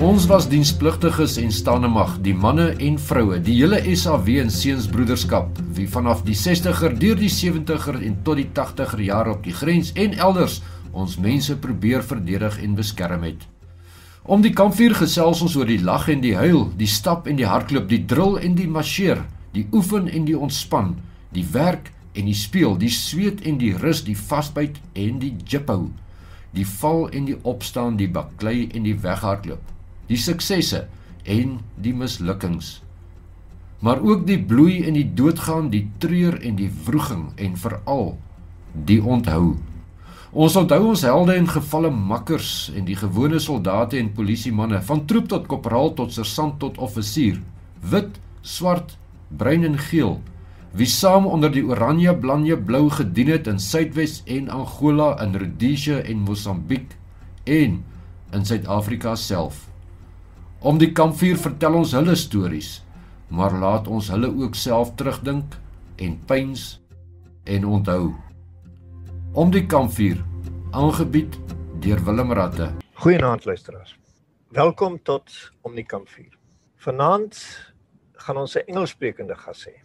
Ons was dienspligtiges en standemag, die manne en vroue, die hele SAW en seunsbroederskap, wie vanaf die 60er, deur die 70er en tot die 80er jare op die grens en elders ons mense probeer verdedig en beskerm het. Om die kampvuur gesels ons oor die lag en die huil, die stap en die hardloop, die drill en die marcheer, die oefen en die ontspan, die werk en die speel, die sweet en die rus, die vasbyt en die jiphou, die val en die opstaan, die baklei en die weghardloop, die suksesse en die mislukkings, maar ook die bloei en die doodgaan, die treur en die wroeging en veral die onthou. Ons onthou ons helde en gevalle makkers en die gewone soldate en polisiemanne, van troep tot korporaal tot sersant tot offisier, wit, swart, bruin en geel, wie saam onder die oranje, blanje, blou gedien het in Suidwes en Angola, in Rhodesia en Mosambiek en in Suid-Afrika self. Om die kampvuur vertel ons hulle stories, maar laat ons hulle ook self terugdink en pyns en onthou. Om die kampvuur, aangebied deur Willem Ratte. Goeienaand luisteraars. Welkom tot Om die Kampvuur. Vanaand gaan ons 'n Engelssprekende gas hê.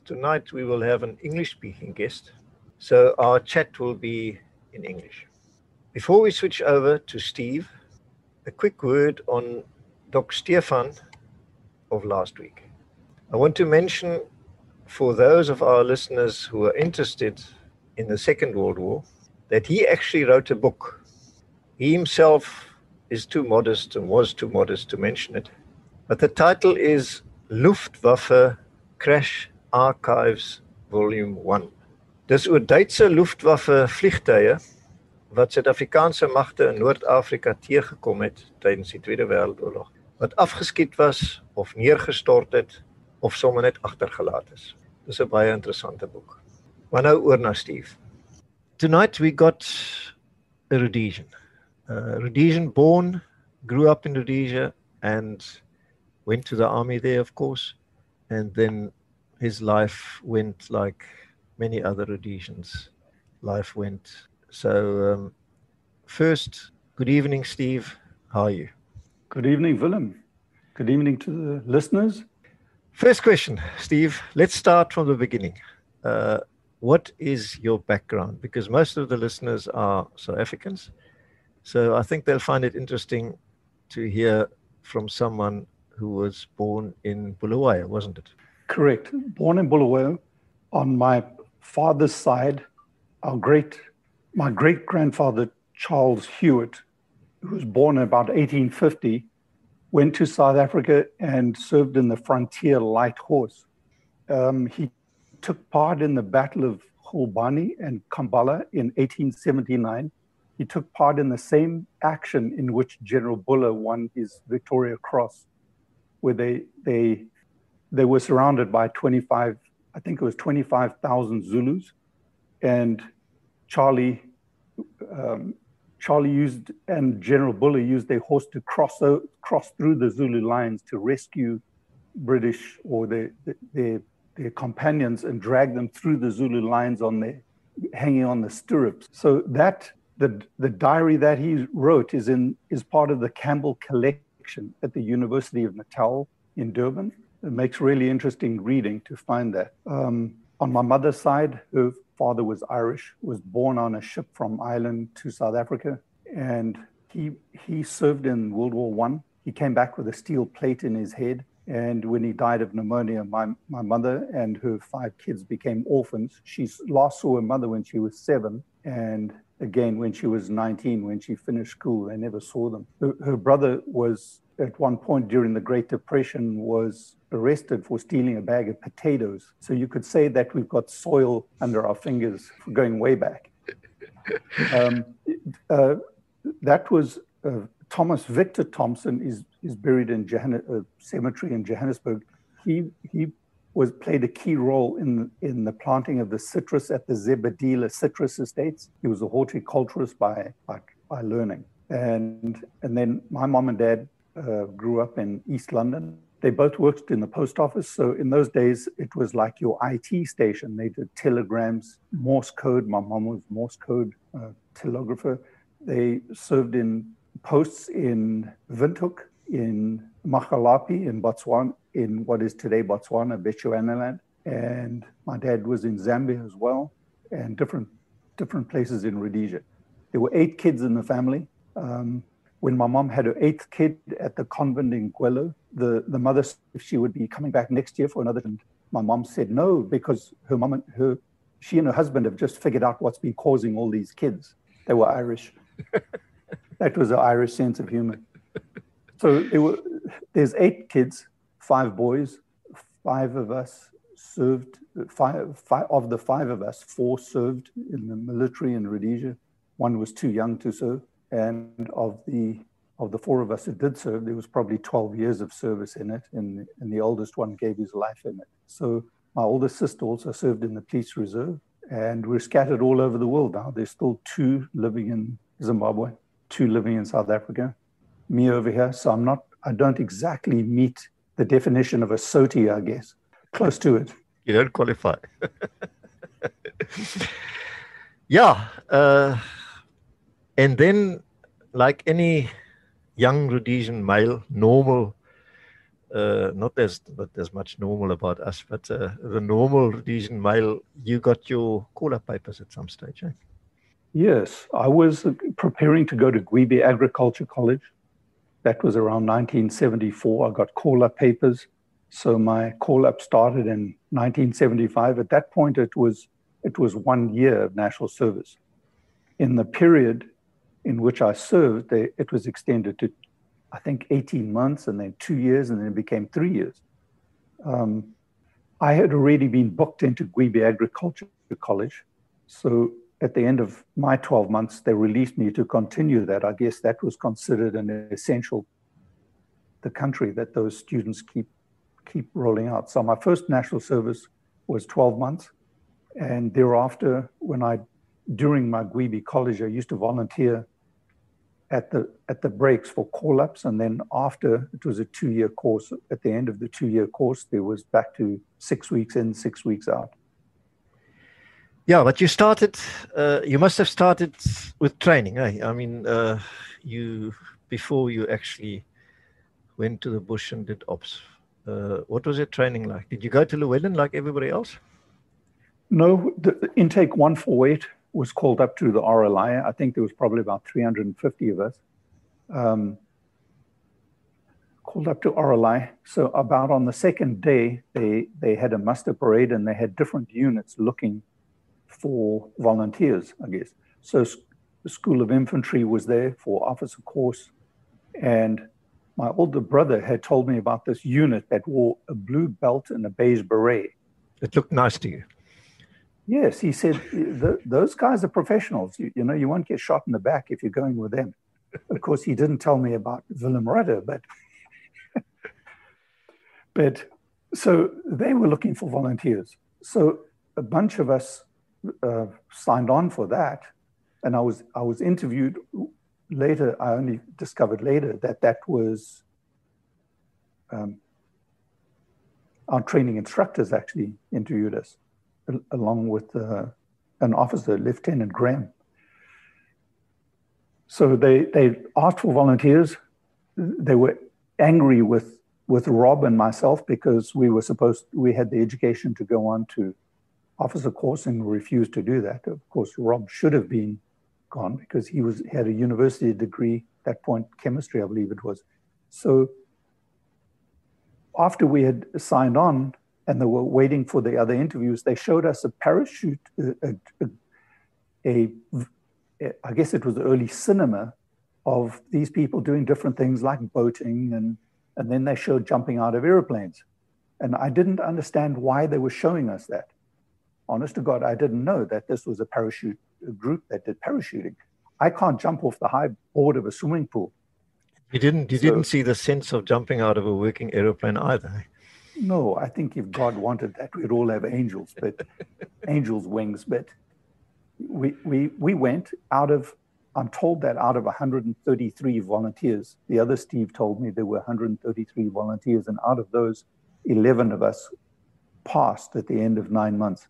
Tonight we will have an English-speaking guest, so our chat will be in English. Before we switch over to Steve, a quick word on Doc Stefan of last week. I want to mention, for those of our listeners who are interested in the Second World War, that he actually wrote a book. He himself is too modest and was too modest to mention it, but the title is Luftwaffe Crash Archives Volume 1. Dis oor Duitse Luftwaffe vliegtuie wat Suid-Afrikaanse magte in Noord-Afrika teëgekom het tydens die Tweede Wêreldoorlog, wat afgeskiet was of neergestort het of sommer net agtergelaat is. Dis 'n baie interessante boek. Maar nou oor na Steve. Tonight we got a Rhodesian. Rhodesian born, grew up in Rhodesia and went to the army there, of course, and then his life went like many other Rhodesians' life went. So first, good evening, Steve. How are you? Good evening, Willem. Good evening to the listeners. First question, Steve. Let's start from the beginning. What is your background? Because most of the listeners are South Africans. So I think they'll find it interesting to hear from someone who was born in Bulawayo, wasn't it? Correct. Born in Bulawayo. On my father's side, my great-grandfather, Charles Hewitt, who was born in about 1850, went to South Africa and served in the Frontier Light Horse. He took part in the Battle of Khulbani and Kambala in 1879. He took part in the same action in which General Buller won his Victoria Cross, where they were surrounded by 25,000 Zulus, and Charlie used, and General Buller used their horse to cross through the Zulu lines to rescue British or their companions and drag them through the Zulu lines hanging on the stirrups. So that the diary that he wrote is part of the Campbell collection at the University of Natal in Durban. It makes really interesting reading to find that. On my mother's side, her father was Irish, was born on a ship from Ireland to South Africa, and he served in World War I. He came back with a steel plate in his head, and when he died of pneumonia, my mother and her 5 kids became orphans. She last saw her mother when she was 7, and again when she was 19, when she finished school. They never saw them. Her brother was, at one point during the Great Depression, was arrested for stealing a bag of potatoes. So you could say that we've got soil under our fingers going way back. That was Thomas Victor Thompson is buried in a cemetery in Johannesburg. He played a key role in the planting of the citrus at the Zebedela citrus estates. He was a horticulturist by learning. And then my mom and dad grew up in East London. They both worked in the post office. So in those days, it was like your IT station. They did telegrams, Morse code. My mom was Morse code telegrapher. They served in posts in Windhoek, in Makalapi in Botswana, in what is today Botswana, Bechuanaland. And my dad was in Zambia as well, and different places in Rhodesia. There were 8 kids in the family. When my mom had her 8th kid at the convent in Gwelo, the mother said if she would be coming back next year for another. And my mom said no, because she and her husband have just figured out what's been causing all these kids. They were Irish. That was an Irish sense of humor. So there's 8 kids, 5 boys. 5 of us served. 5 of the 5 of us, 4 served in the military in Rhodesia. 1 was too young to serve. And of the 4 of us who did serve, there was probably 12 years of service in it, and the oldest one gave his life in it. So my oldest sister also served in the police reserve, and we're scattered all over the world now. There's still 2 living in Zimbabwe, 2 living in South Africa, me over here. So I don't exactly meet the definition of a SOTI, I guess. Close to it. You don't qualify. Yeah. And then, like any young Rhodesian male, normal, not as much normal about us, but the normal Rhodesian male, you got your call-up papers at some stage, eh? Yes, I was preparing to go to Gwibi Agriculture College. That was around 1974. I got call-up papers. So my call-up started in 1975. At that point, it was 1 year of national service. In the period in which I served, it was extended to, I think, 18 months, and then 2 years, and then it became 3 years. I had already been booked into Gwibi Agriculture College. So at the end of my 12 months, they released me to continue that. I guess that was considered an essential, the country that those students keep rolling out. So my first national service was 12 months. And thereafter, during my Gwibi college, I used to volunteer at the breaks for call-ups, and then after, it was a 2-year course. At the end of the 2-year course, there was back to 6 weeks in, 6 weeks out. Yeah, but you must have started with training, eh? I mean, before you actually went to the bush and did ops, what was your training like? Did you go to Llewellyn like everybody else? No, the intake 148 was called up to the RLI. I think there was probably about 350 of us called up to RLI. So about on the second day, they had a muster parade, and they had different units looking for volunteers, I guess. So the School of Infantry was there for officer course. And my older brother had told me about this unit that wore a blue belt and a beige beret. It looked nice to you. Yes, he said, those guys are professionals. You know, you won't get shot in the back if you're going with them. Of course, he didn't tell me about Willem Ratte, but so they were looking for volunteers. So a bunch of us signed on for that. And I was interviewed later. I only discovered later that was our training instructors actually interviewed us, along with an officer, Lieutenant Graham. So they asked for volunteers. They were angry with Rob and myself because we had the education to go on to officer course and refused to do that. Of course, Rob should have been gone because he had a university degree at that point, chemistry, I believe it was. So after we had signed on, and they were waiting for the other interviews, they showed us a parachute, I guess it was early cinema of these people doing different things like boating, and then they showed jumping out of airplanes. And I didn't understand why they were showing us that. Honest to God, I didn't know that this was a parachute group that did parachuting. I can't jump off the high board of a swimming pool. You didn't see the sense of jumping out of a working aeroplane either. No, I think if God wanted that, we'd all have angels, but angels' wings. But we went out of, I'm told that out of 133 volunteers. The other Steve told me there were 133 volunteers, and out of those, 11 of us passed at the end of 9 months.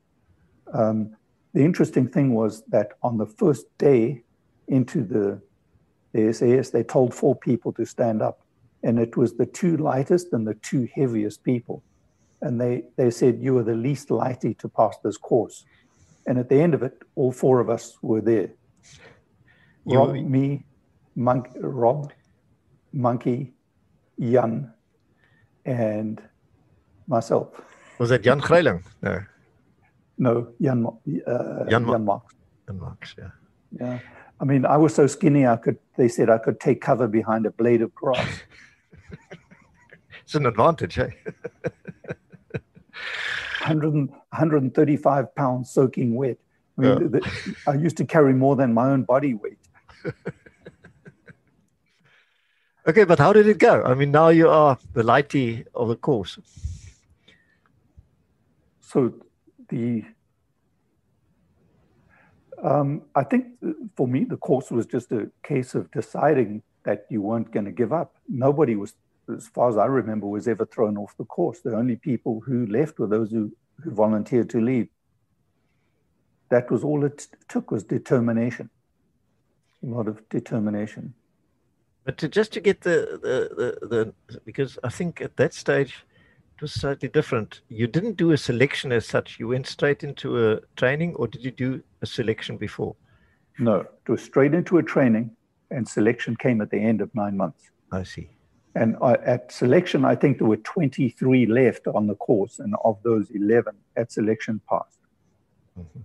The interesting thing was that on the first day into the SAS, they told 4 people to stand up. and it was the two lightest and the two heaviest people. And they said, you are the least likely to pass this course. And at the end of it, all four of us were there. Rob, Monkey, Jan, and myself. Was that Jan Greiling? No. No, Jan Marks. Jan Marks, yeah. Yeah. I mean, I was so skinny, they said I could take cover behind a blade of grass. It's an advantage, eh? 135 pounds soaking wet. I mean, I used to carry more than my own body weight. Okay, but how did it go? I mean, now you are the lighty of the course. So I think for me, the course was just a case of deciding that you weren't going to give up. Nobody was, as far as I remember, was ever thrown off the course. The only people who left were those who volunteered to leave. That was all it took, was determination. A lot of determination. But just to get the because I think at that stage it was slightly different. You didn't do a selection as such. You went straight into a training, or did you do a selection before? No, it was straight into a training, and selection came at the end of 9 months. I see. And at selection, I think there were 23 left on the course, and of those 11 at selection passed. Mm-hmm.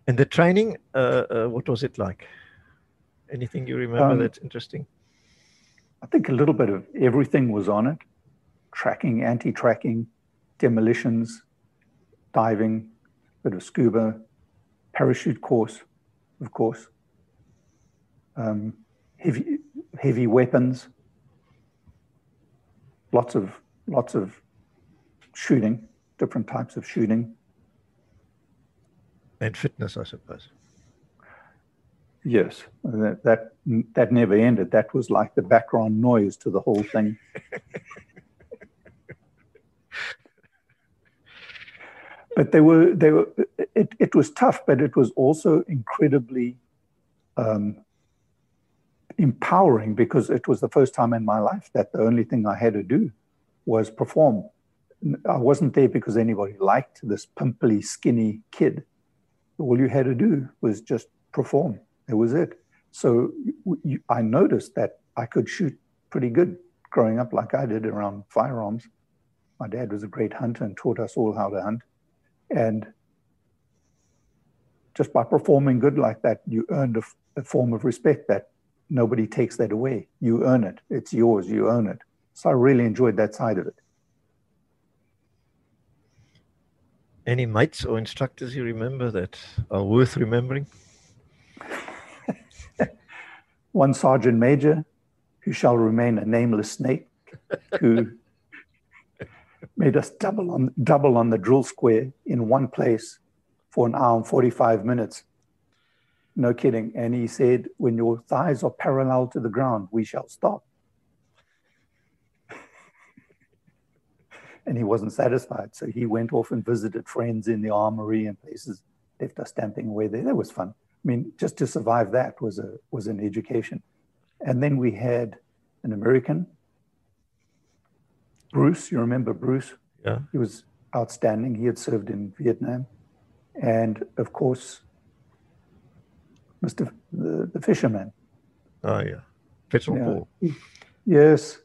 And the training, what was it like? Anything you remember that's interesting? I think a little bit of everything was on it. Tracking, anti-tracking, demolitions, diving, bit of scuba, parachute course, of course. Heavy weapons, lots of shooting, different types of shooting. And fitness, I suppose. Yes, that never ended. That was like the background noise to the whole thing. But it was tough, but it was also incredibly empowering, because it was the first time in my life that the only thing I had to do was perform. I wasn't there because anybody liked this pimply, skinny kid. All you had to do was just perform. That was it. So I noticed that I could shoot pretty good growing up, like I did, around firearms. My dad was a great hunter and taught us all how to hunt. And just by performing good like that, you earned a form of respect that nobody takes that away. You earn it. It's yours. You own it. So I really enjoyed that side of it. Any mates or instructors you remember that are worth remembering? One sergeant major, who shall remain a nameless snake, who made us double on the drill square in one place for an hour and 45 minutes. No kidding. And he said, when your thighs are parallel to the ground, we shall stop. And he wasn't satisfied. So he went off and visited friends in the armory and places, left us stamping away there. That was fun. I mean, just to survive that was an education. And then we had an American, Bruce. You remember Bruce? Yeah. He was outstanding. He had served in Vietnam. And of course, Mr. the fisherman. Oh, yeah. Paul. Yes.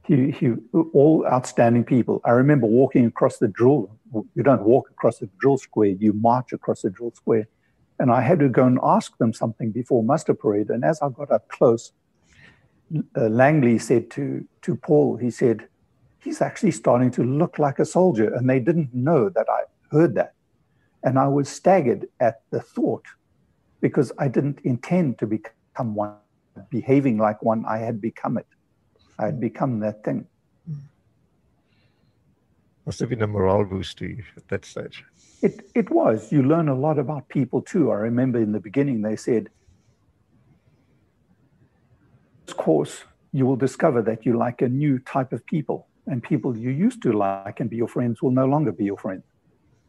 He all outstanding people. I remember walking across the drill. You don't walk across a drill square, you march across a drill square. And I had to go and ask them something before muster parade. And as I got up close, Langley said to Paul, he said, he's actually starting to look like a soldier. And they didn't know that I heard that. And I was staggered at the thought, because I didn't intend to become one. Behaving like one, I had become it. I had become that thing. Must have been a morale boost to you at that stage. It was. You learn a lot about people too. I remember in the beginning they said, this course, you will discover that you like a new type of people, and people you used to like and be your friends will no longer be your friends.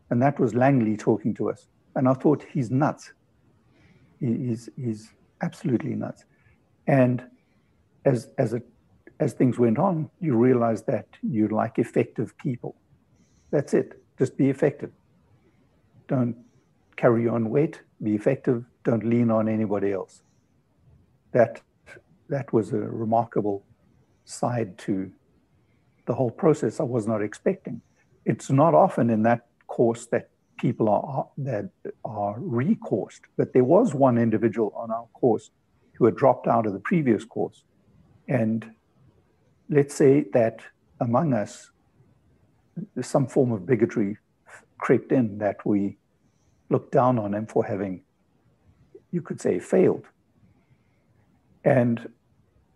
And that was Langley talking to us. And I thought, he's nuts. He's absolutely nuts. And as things went on, you realized that you like effective people. That's it. Just be effective. Don't carry your own weight. Be effective. Don't lean on anybody else. That was a remarkable side to the whole process I was not expecting. It's not often in that course that people are recoursed, but there was one individual on our course who had dropped out of the previous course. And let's say that among us, some form of bigotry crept in, that we looked down on him for having, you could say, failed. And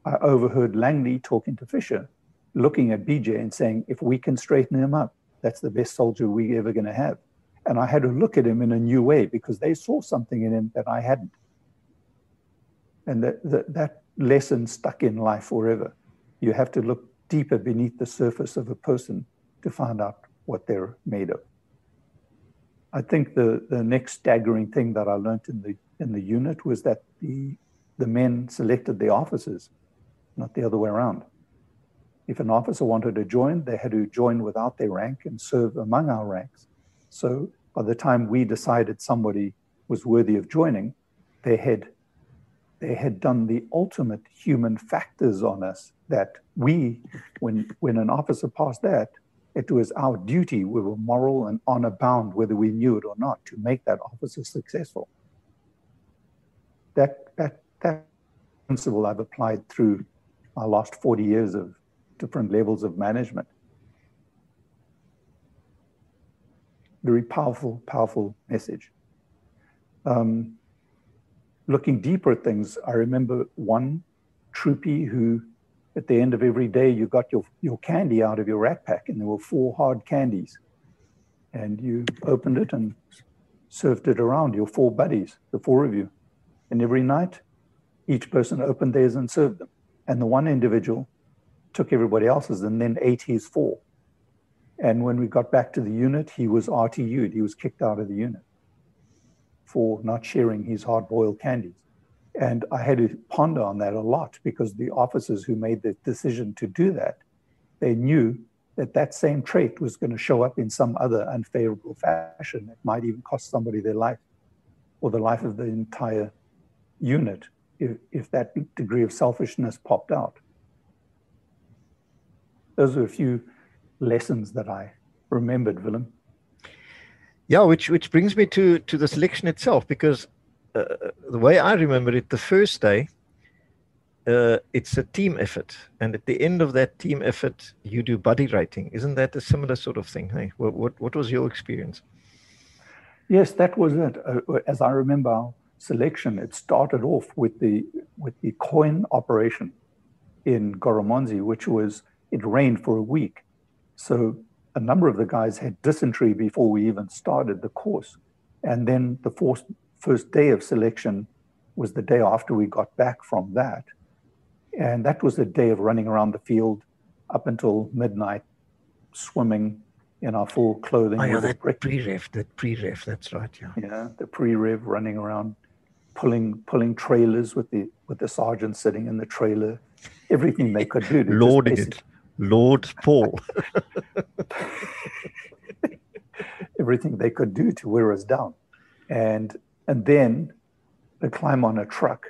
I overheard Langley talking to Fisher, looking at BJ and saying, if we can straighten him up, that's the best soldier we're ever going to have. And I had to look at him in a new way because they saw something in him that I hadn't. And that lesson stuck in life forever. You have to look deeper beneath the surface of a person to find out what they're made of. I think the next staggering thing that I learned in the unit was that the men selected the officers, not the other way around. If an officer wanted to join, they had to join without their rank and serve among our ranks. So by the time we decided somebody was worthy of joining, they had done the ultimate human factors on us that we, when an officer passed that, it was our duty, we were moral and honor bound, whether we knew it or not, to make that officer successful. That principle I've applied through my last 40 years of different levels of management. Very powerful, powerful message. Looking deeper at things, I remember one troopie who, at the end of every day, you got your candy out of your rack pack, and there were 4 hard candies. And you opened it and served it around, your 4 buddies, the 4 of you. And every night, each person opened theirs and served them. And the one individual took everybody else's and then ate his 4. And when we got back to the unit, he was RTU'd. He was kicked out of the unit for not sharing his hard-boiled candies. And I had to ponder on that a lot, because the officers who made the decision to do that, they knew that that same trait was going to show up in some other unfavorable fashion. It might even cost somebody their life or the life of the entire unit if that degree of selfishness popped out. Those are a few lessons that I remembered, Willem. Yeah, which brings me to the selection itself, because the way I remember it, the first day, it's a team effort. And at the end of that team effort, you do buddy rating. Isn't that a similar sort of thing? Hey, what was your experience? Yes, that was it. As I remember our selection, it started off with the coin operation in Goromonzi, which was, it rained for a week. So a number of the guys had dysentery before we even started the course. And then the first day of selection was the day after we got back from that. And that was a day of running around the field up until midnight, swimming in our full clothing. Oh, yeah, that pre-rev, that's right, yeah. Yeah, the pre-rev, running around, pulling trailers with the sergeant sitting in the trailer, everything they could do to Lord Paul. Everything they could do to wear us down. And then they climb on a truck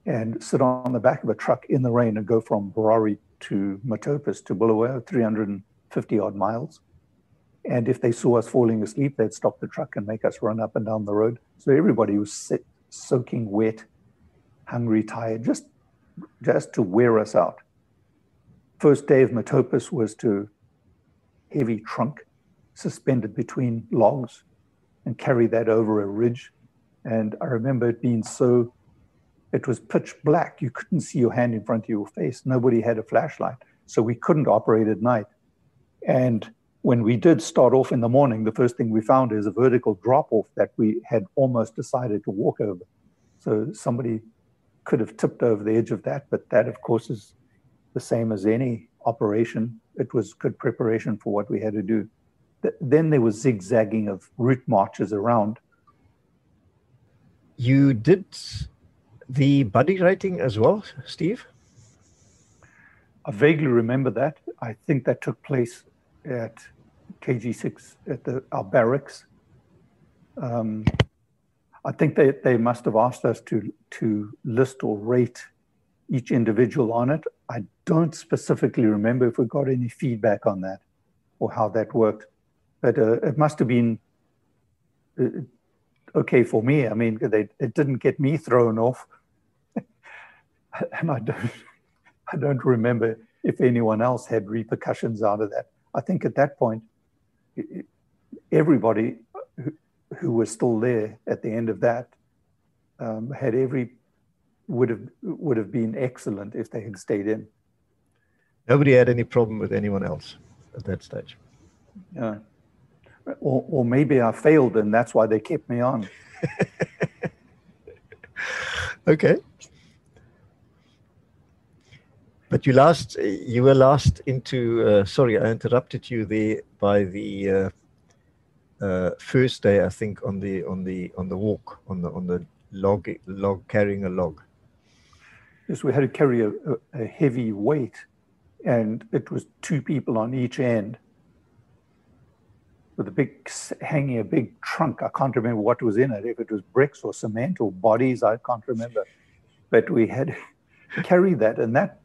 and sit on the back of a truck in the rain and go from Borari to Matopus to Bulawayo, 350 odd miles. And if they saw us falling asleep, they'd stop the truck and make us run up and down the road. So everybody was soaking wet, hungry, tired, just to wear us out. First day of Matopus was to heavy trunk suspended between logs and carry that over a ridge. And I remember it being it was pitch black. You couldn't see your hand in front of your face. Nobody had a flashlight. So we couldn't operate at night. And when we did start off in the morning, the first thing we found is a vertical drop-off that we had almost decided to walk over. So somebody could have tipped over the edge of that, but that, of course, is the same as any operation. It was good preparation for what we had to do. Then there was zigzagging of route marches around. You did the buddy rating as well, Steve? I vaguely remember that. I think that took place at KG6 at our barracks. I think they must have asked us to list or rate each individual on it. I don't specifically remember if we got any feedback on that or how that worked, but it must have been okay for me. I mean, it didn't get me thrown off, and I don't remember if anyone else had repercussions out of that. I think at that point, everybody who was still there at the end of that would have been excellent if they had stayed in. Nobody had any problem with anyone else at that stage. Yeah. Or maybe I failed and that's why they kept me on. Okay. But you were last into, sorry, I interrupted you there by the first day, I think, on the walk, on the log carrying a log. Yes, we had to carry a heavy weight, and it was 2 people on each end with hanging a big trunk. I can't remember what was in it, if it was bricks or cement or bodies, I can't remember. But we had to carry that, and that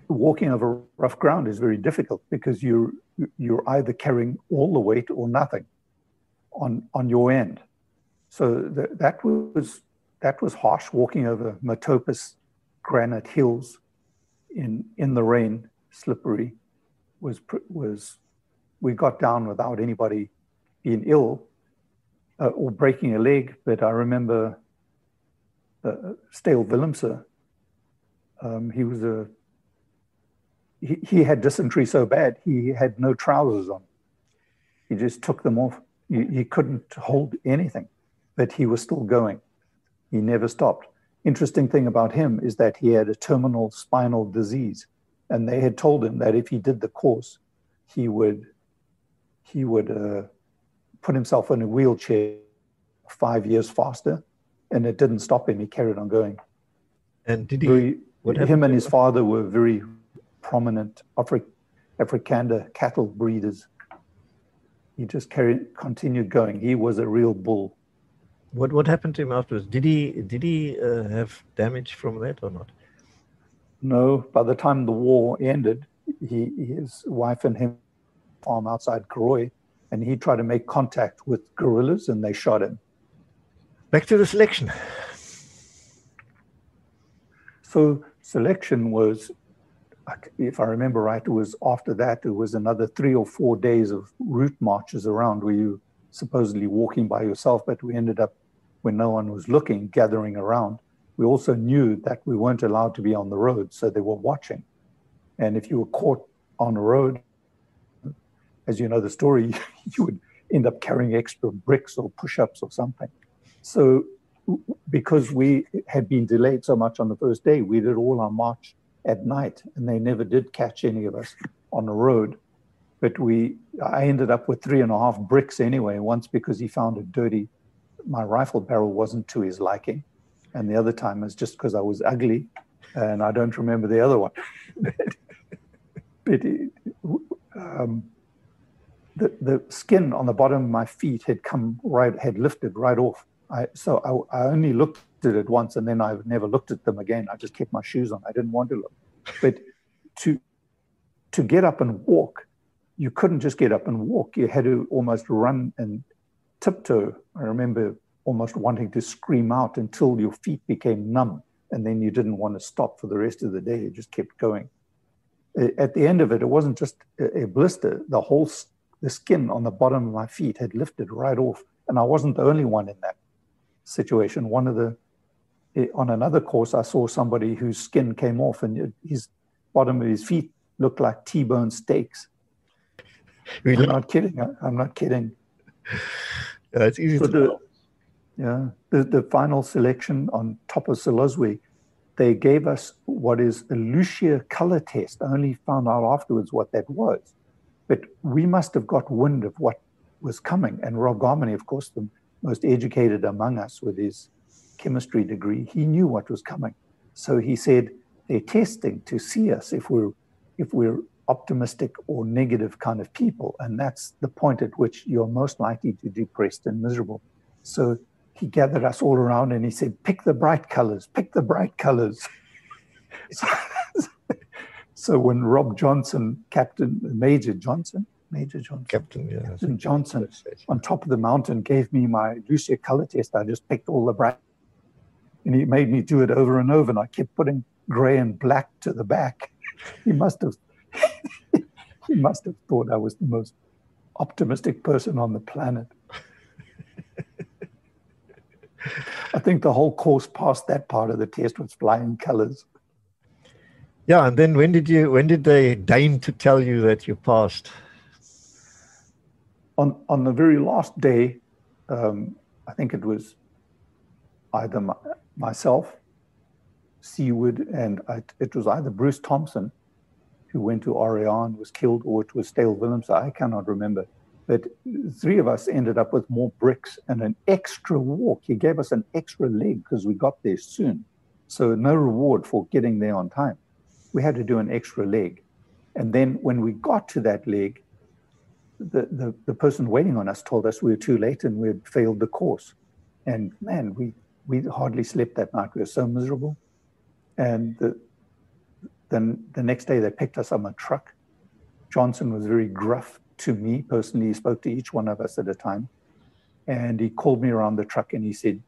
walking over rough ground is very difficult because you're either carrying all the weight or nothing on your end. So that was harsh, walking over Matopus granite hills in the rain, slippery. We got down without anybody being ill or breaking a leg. But I remember Stale Willem, he had dysentery so bad he had no trousers on. He just took them off. He couldn't hold anything, but he was still going. He never stopped. Interesting thing about him is that he had a terminal spinal disease, and they had told him that if he did the course, he would put himself in a wheelchair 5 years faster, and it didn't stop him. He carried on going. And did him and his father were very prominent Afrikaner cattle breeders. He just continued going. He was a real bull. What happened to him afterwards? Did he have damage from that or not? No. By the time the war ended, his wife and him farm outside Karoi, and he tried to make contact with guerrillas, and they shot him. Back to the selection. So selection was, if I remember right, it was after that, it was another 3 or 4 days of route marches around where you supposedly walking by yourself, but we ended up, when no one was looking, gathering around. We also knew that we weren't allowed to be on the road, so they were watching. And if you were caught on the road, as you know the story, you would end up carrying extra bricks or push-ups or something. So because we had been delayed so much on the first day, we did all our march at night, and they never did catch any of us on the road. But I ended up with 3.5 bricks anyway, once because he found it dirty. My rifle barrel wasn't to his liking. And the other time was just because I was ugly, and I don't remember the other one. But the skin on the bottom of my feet had lifted right off. So I only looked at it once, and then I never looked at them again. I just kept my shoes on. I didn't want to look. But to get up and walk, you couldn't just get up and walk. You had to almost run and tiptoe. I remember almost wanting to scream out until your feet became numb, and then you didn't want to stop for the rest of the day. You just kept going. At the end of it, it wasn't just a blister. The skin on the bottom of my feet had lifted right off, and I wasn't the only one in that situation. On another course, I saw somebody whose skin came off, and his bottom of his feet looked like T-bone steaks. Really? I'm not kidding. I'm not kidding. Yeah, it's easy to. The final selection on top of Silozwe, they gave us what is a Lucia color test. I only found out afterwards what that was. But we must have got wind of what was coming. And Rob Garmany, of course, the most educated among us with his chemistry degree, he knew what was coming. So he said, they're testing to see us if we're if we're optimistic or negative kind of people. And that's the point at which you're most likely to be depressed and miserable. So he gathered us all around and he said, pick the bright colors, pick the bright colors. So when Rob Johnson, Major Johnson, Captain Johnson, on top of the mountain gave me my Lucia color test, I just picked all the bright, and he made me do it over and over, and I kept putting gray and black to the back. He must have thought I was the most optimistic person on the planet. I think the whole course passed that part of the test with flying colors. Yeah, and then when did they deign to tell you that you passed? On the very last day, I think it was either myself, Seawood, and it was either Bruce Thompson, who went to RAR and was killed, or it was Stale Willems. I cannot remember. But three of us ended up with more bricks and an extra walk. He gave us an extra leg because we got there soon. So no reward for getting there on time. We had to do an extra leg. And then when we got to that leg, the person waiting on us told us we were too late and we had failed the course. And man, we hardly slept that night. We were so miserable. And then the next day they picked us up on a truck. Johnson was very gruff to me personally. He spoke to each one of us at a time. And he called me around the truck and he said,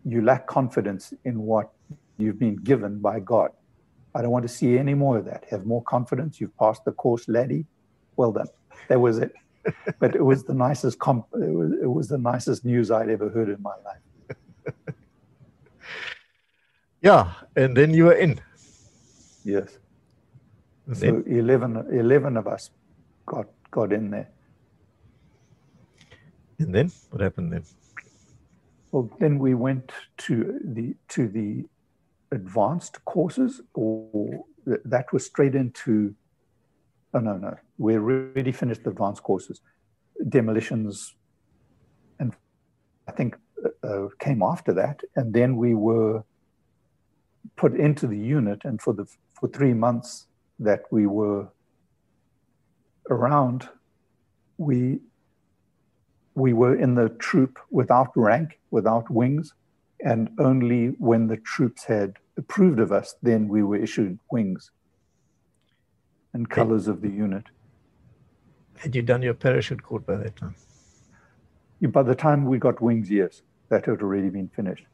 you lack confidence in what you've been given by God. I don't want to see any more of that. Have more confidence. You've passed the course, laddie. Well done. That was it. But it was the nicest it was the nicest news I'd ever heard in my life. Yeah, and then you were in. Yes. So 11 of us got in there. And then what happened then? Well, then we went to the advanced courses, or that was straight into. Oh, no. We already finished the advanced courses. Demolitions, and I think came after that. And then we were put into the unit, and for 3 months that we were around, we were in the troop without rank, without wings, and only when the troops had approved of us, then we were issued wings and colors of the unit. Had you done your parachute course by that time? By the time we got wings, yes, that had already been finished.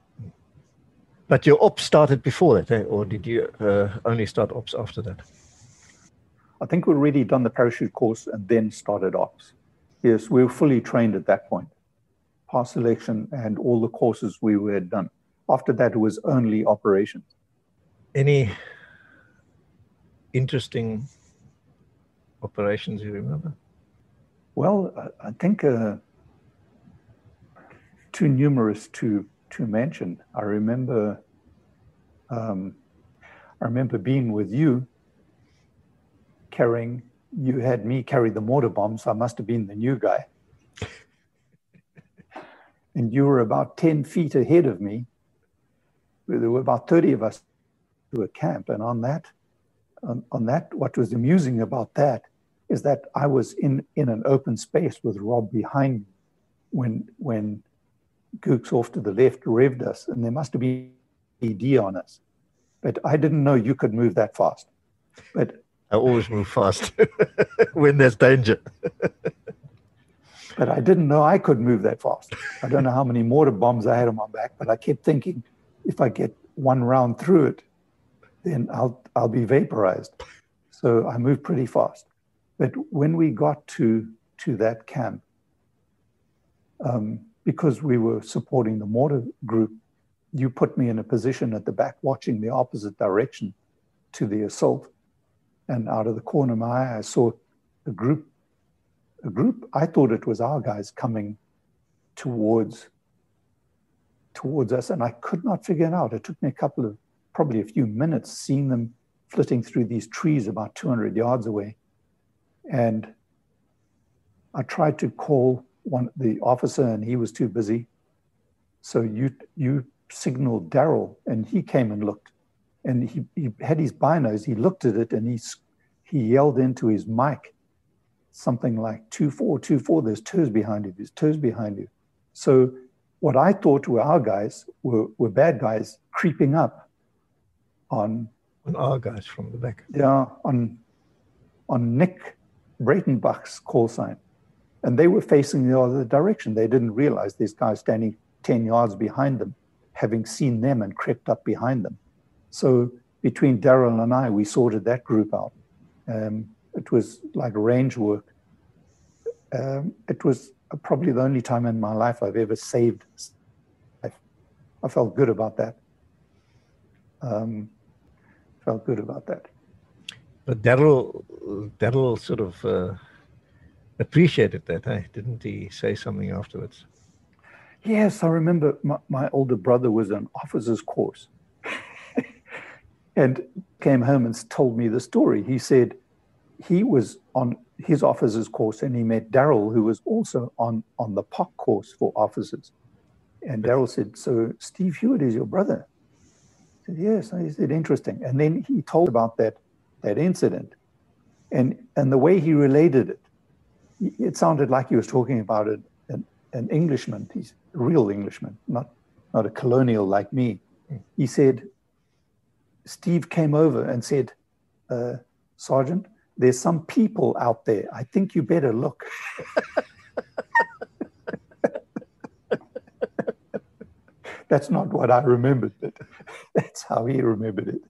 But your ops started before that, or did you only start ops after that? I think we'd already done the parachute course and then started ops. Yes, we were fully trained at that point. Pass selection and all the courses we had done. After that, it was only operations. Any interesting operations you remember? Well, I think too numerous to mention. I remember being with you, you had me carry the mortar bombs. I must have been the new guy. And you were about 10 feet ahead of me. There were about 30 of us to a camp. And on that, what was amusing about that is that I was in an open space with Rob behind me when Gooks off to the left revved us, and there must have been ED on us. But I didn't know you could move that fast. But I always move fast when there's danger. But I didn't know I could move that fast. I don't know how many mortar bombs I had on my back, but I kept thinking, if I get one round through it, then I'll be vaporized. So I moved pretty fast. But when we got to that camp, because we were supporting the mortar group, you put me in a position at the back watching the opposite direction to the assault. And out of the corner of my eye, I saw a group, I thought it was our guys coming towards us, and I could not figure it out. It took me probably a few minutes seeing them flitting through these trees about 200 yards away. And I tried to call the officer, and he was too busy. So you signaled Daryl, and he came and looked. And he had his binos, he looked at it, and he yelled into his mic something like 2424, there's toes behind you, there's toes behind you. So what I thought were our guys were bad guys creeping up on our guys from the back. Yeah, on Nick Breitenbach's call sign. And they were facing the other direction. They didn't realize this guy standing 10 yards behind them, having seen them and crept up behind them. So between Daryl and I, we sorted that group out. It was like range work. It was probably the only time in my life I've ever saved life. I felt good about that. But Daryl sort of appreciated that, didn't he say something afterwards? Yes, I remember my older brother was on officer's course and came home and told me the story. He said he was on his officer's course and he met Daryl, who was also on the POC course for officers. And Daryl said, "So Steve Hewitt is your brother?" I said, "Yes." He said, "Interesting." And then he told about that incident. And the way he related it sounded like he was talking about an Englishman. He's a real Englishman, not a colonial like me. He said, Steve came over and said, "Sergeant, there's some people out there. I think you better look." That's not what I remembered, but that's how he remembered it.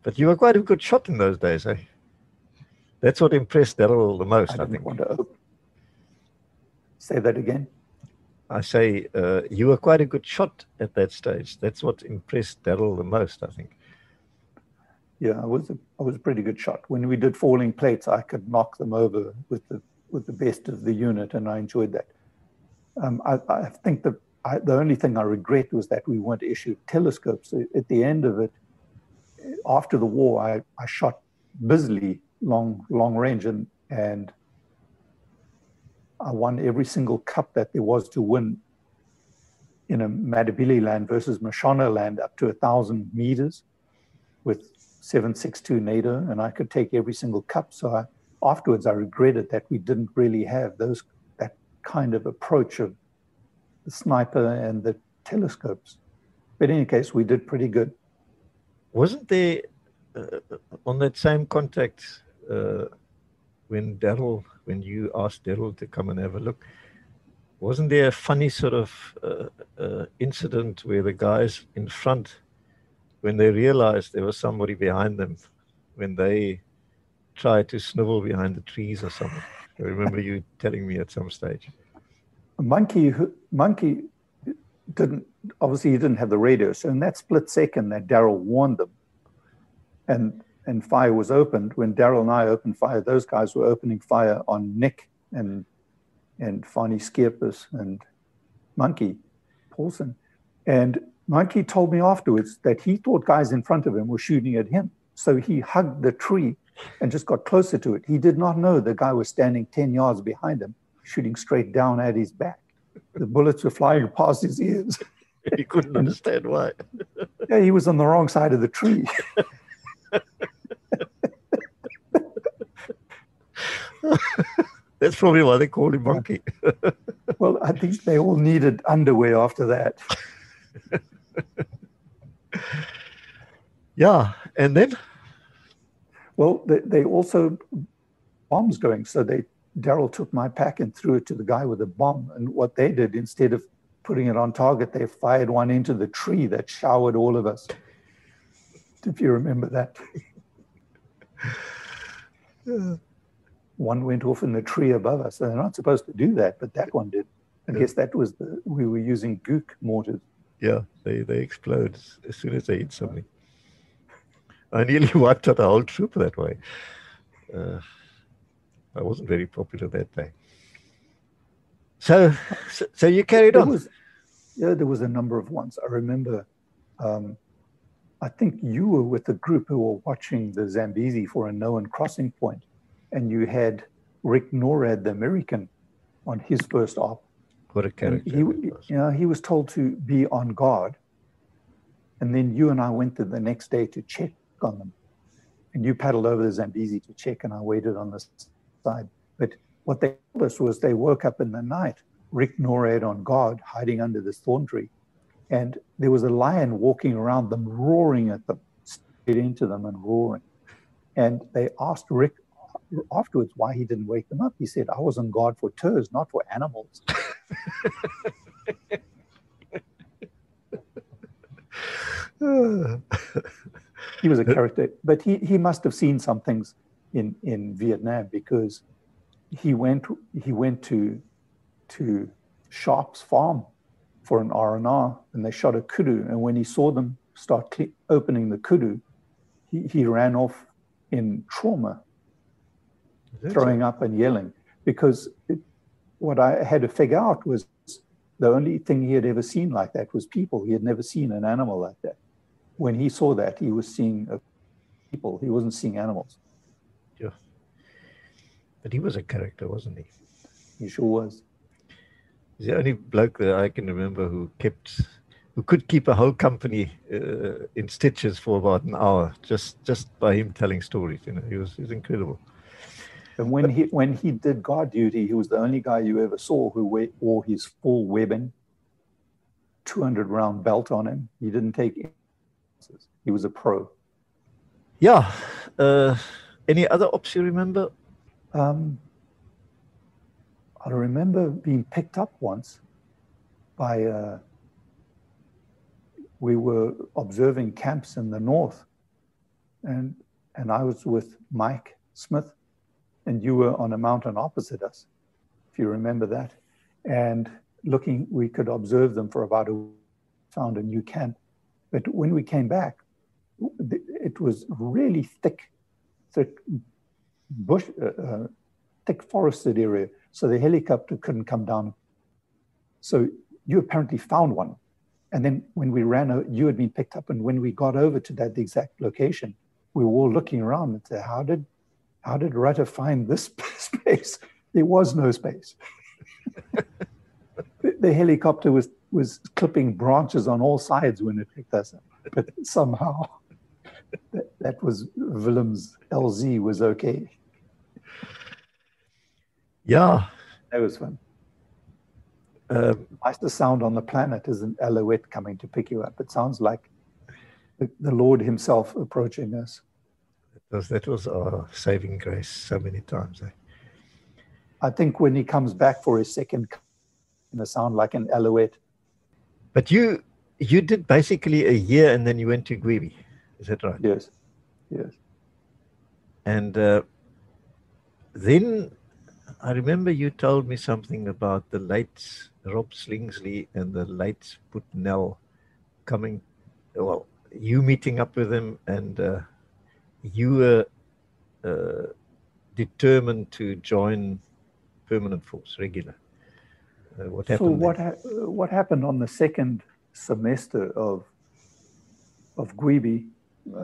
But you were quite a good shot in those days, eh? That's what impressed Daryl the most, I think. Want to say that again? I say you were quite a good shot at that stage. That's what impressed Daryl the most, I think. Yeah, I was a pretty good shot. When we did falling plates, I could knock them over with the best of the unit, and I enjoyed that. I think the only thing I regret was that we weren't issued telescopes. At the end of it, after the war, I shot busily long range, and I won every single cup that there was to win in a Matabele land versus Mashona land up to 1,000 meters with 7.62 NATO, and I could take every single cup. So afterwards, I regretted that we didn't really have that kind of approach of the sniper and the telescopes. But in any case, we did pretty good. Wasn't there, on that same contact, when you asked Daryl to come and have a look, wasn't there a funny sort of incident where the guys in front, when they realized there was somebody behind them, when they tried to snivel behind the trees or something? I remember you telling me at some stage. Monkey didn't have the radio, so in that split second that Daryl warned them, and fire was opened. When Daryl and I opened fire, those guys were opening fire on Nick and Fani Skeepers and Monkey Paulson. And Monkey told me afterwards that he thought guys in front of him were shooting at him. So he hugged the tree and just got closer to it. He did not know the guy was standing 10 yards behind him, shooting straight down at his back. The bullets were flying past his ears. He couldn't understand why. Yeah, he was on the wrong side of the tree. That's probably why they called him Monkey. Well, I think they all needed underwear after that. Yeah, and then? Well, they also bombs going. So Daryl took my pack and threw it to the guy with the bomb. And what they did, instead of putting it on target, they fired one into the tree that showered all of us. If you remember that. Yeah. One went off in the tree above us. They're not supposed to do that, but that one did. I guess that was we were using gook mortars. Yeah, they explode as soon as they hit something. I nearly wiped out a whole troop that way. I wasn't very popular that day. So you carried on. There was a number of ones. I remember, I think you were with a group who were watching the Zambezi for a known crossing point, and you had Rick Norad, the American, on his first op. What a character. He was told to be on guard. And then you and I went there the next day to check on them. And you paddled over the Zambezi to check, and I waited on the side. But what they told us was they woke up in the night, Rick Norad on guard, hiding under this thorn tree. And there was a lion walking around them, roaring at them, straight into them and roaring. And they asked Rick afterwards why he didn't wake them up. He said, I was on guard for tours, not for animals. He was a character, but he must have seen some things in Vietnam, because he went to Sharp's farm for an R&R, and they shot a kudu. And when he saw them start opening the kudu, he ran off in trauma, throwing up and yelling, because what I had to figure out was the only thing he had ever seen like that was people. He had never seen an animal like that. When he saw that, he was seeing people. He wasn't seeing animals. Yeah. But he was a character, wasn't he? He sure was. He's the only bloke that I can remember who could keep a whole company in stitches for about an hour just by him telling stories. You know, he was incredible. And when he did guard duty, he was the only guy you ever saw who wore his full webbing, 200-round belt on him. He didn't take any. He was a pro. Yeah. Any other ops you remember? I remember being picked up once by, we were observing camps in the north, and I was with Mike Smith, and you were on a mountain opposite us, if you remember that. And we could observe them for about a week, found a new camp. But when we came back, it was really thick bush, thick forested area. So the helicopter couldn't come down. So you apparently found one. And then when we you had been picked up. And when we got over to that exact location, we were all looking around and said, how did Ratte find this space? There was no space. The helicopter was clipping branches on all sides when it picked us up. But somehow that was Willem's LZ was okay. Yeah. That was fun. Nicest sound on the planet is an alouette coming to pick you up. It sounds like the Lord himself approaching us. That was our saving grace so many times. I think when he comes back for his second, it's going to sound like an alouette. But you did basically a year and then you went to Gwebi. Is that right? Yes. And then I remember you told me something about the late Rob Slingsley and the late Putnell coming, well, you meeting up with him, and you were determined to join permanent force, regular. What happened? So what happened on the second semester of Gwebi?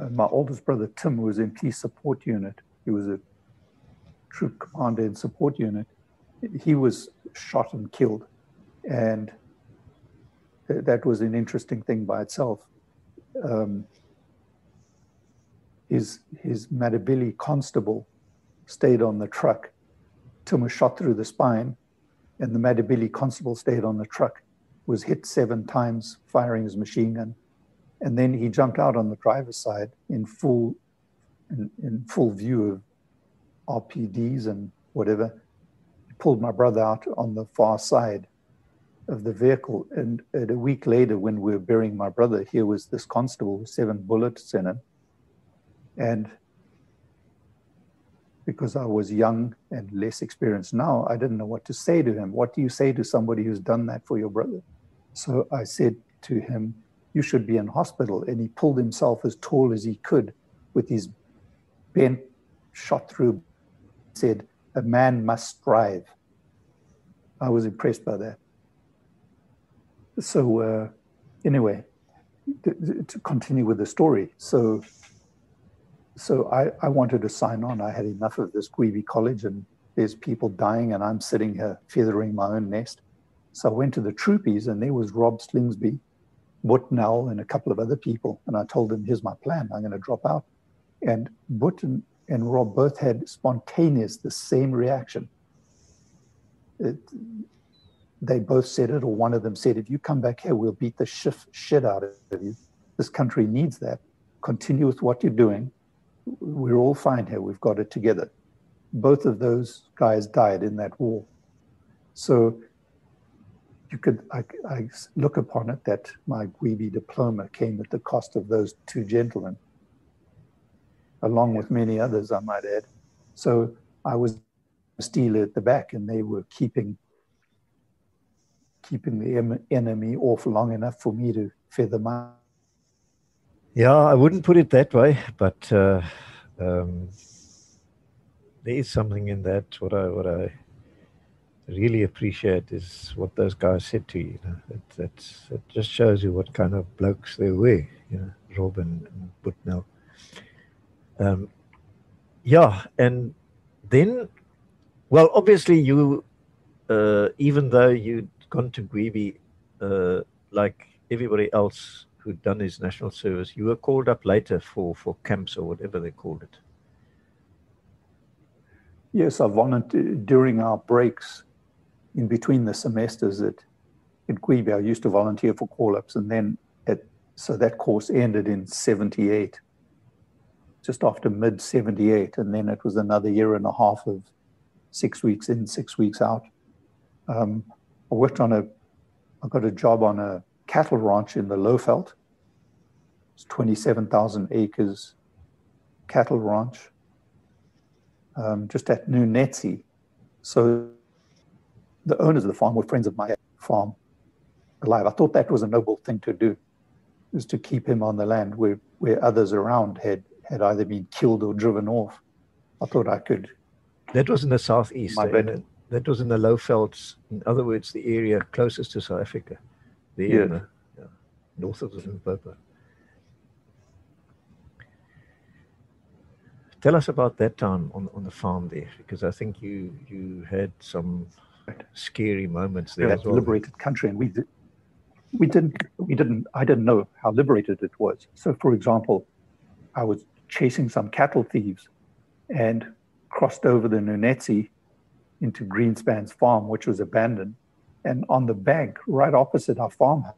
My oldest brother Tim was in police support unit. He was a troop commander in support unit. He was shot and killed, and that was an interesting thing by itself. His Matabele constable stayed on the truck. Tim was shot through the spine, and the Matabele constable stayed on the truck, was hit 7 times firing his machine gun. And then he jumped out on the driver's side in full view of RPDs and whatever. He pulled my brother out on the far side of the vehicle. And a week later, when we were burying my brother, here was this constable with 7 bullets in him. And because I was young and less experienced now, I didn't know what to say to him. What do you say to somebody who's done that for your brother? So I said to him, you should be in hospital. And he pulled himself as tall as he could with his bent, shot through, said, a man must strive. I was impressed by that. So anyway, to continue with the story. So I wanted to sign on. I had enough of this Gwebi college, and there's people dying, and I'm sitting here feathering my own nest. So I went to the troopies, and there was Rob Slingsby, Butnell, and a couple of other people. And I told them, here's my plan. I'm going to drop out. And But and Rob both had spontaneous, the same reaction. They both said it, or one of them said, if you come back here, we'll beat the shit out of you. This country needs that. Continue with what you're doing. We're all fine here. We've got it together. Both of those guys died in that war. So I look upon it that my Gweeby diploma came at the cost of those two gentlemen, along with many others, I might add. So I was a stealer at the back, and they were keeping the enemy off long enough for me to feather my. Yeah, I wouldn't put it that way, but there is something in that. What I really appreciate is what those guys said to you. It just shows you what kind of blokes they were, Rob and Butnell. Yeah, and then, well, obviously you, even though you'd gone to Gweeby, like everybody else who'd done his national service, you were called up later for camps or whatever they called it. Yes, I volunteered during our breaks in between the semesters at Gweeby. I used to volunteer for call-ups, and then so that course ended in 78, just after mid-78, and then it was another year and a half of 6 weeks in, 6 weeks out. I got a job on a cattle ranch in the Lowveld. It's 27,000 acres cattle ranch, just at Nunetsi. So the owners of the farm were friends of my farm alive. I thought that was a noble thing to do, is to keep him on the land where others around had either been killed or driven off. I thought I could. That was in the southeast. That was in the Lowvelds. In other words, the area closest to South Africa. There, north of the Limpopo. Tell us about that time on the farm there, because I think you had some scary moments there as well. Liberated country, and I didn't know how liberated it was. So, for example, I was chasing some cattle thieves and crossed over the Nunetsi into Greenspan's farm, which was abandoned. And on the bank, right opposite our farmhouse,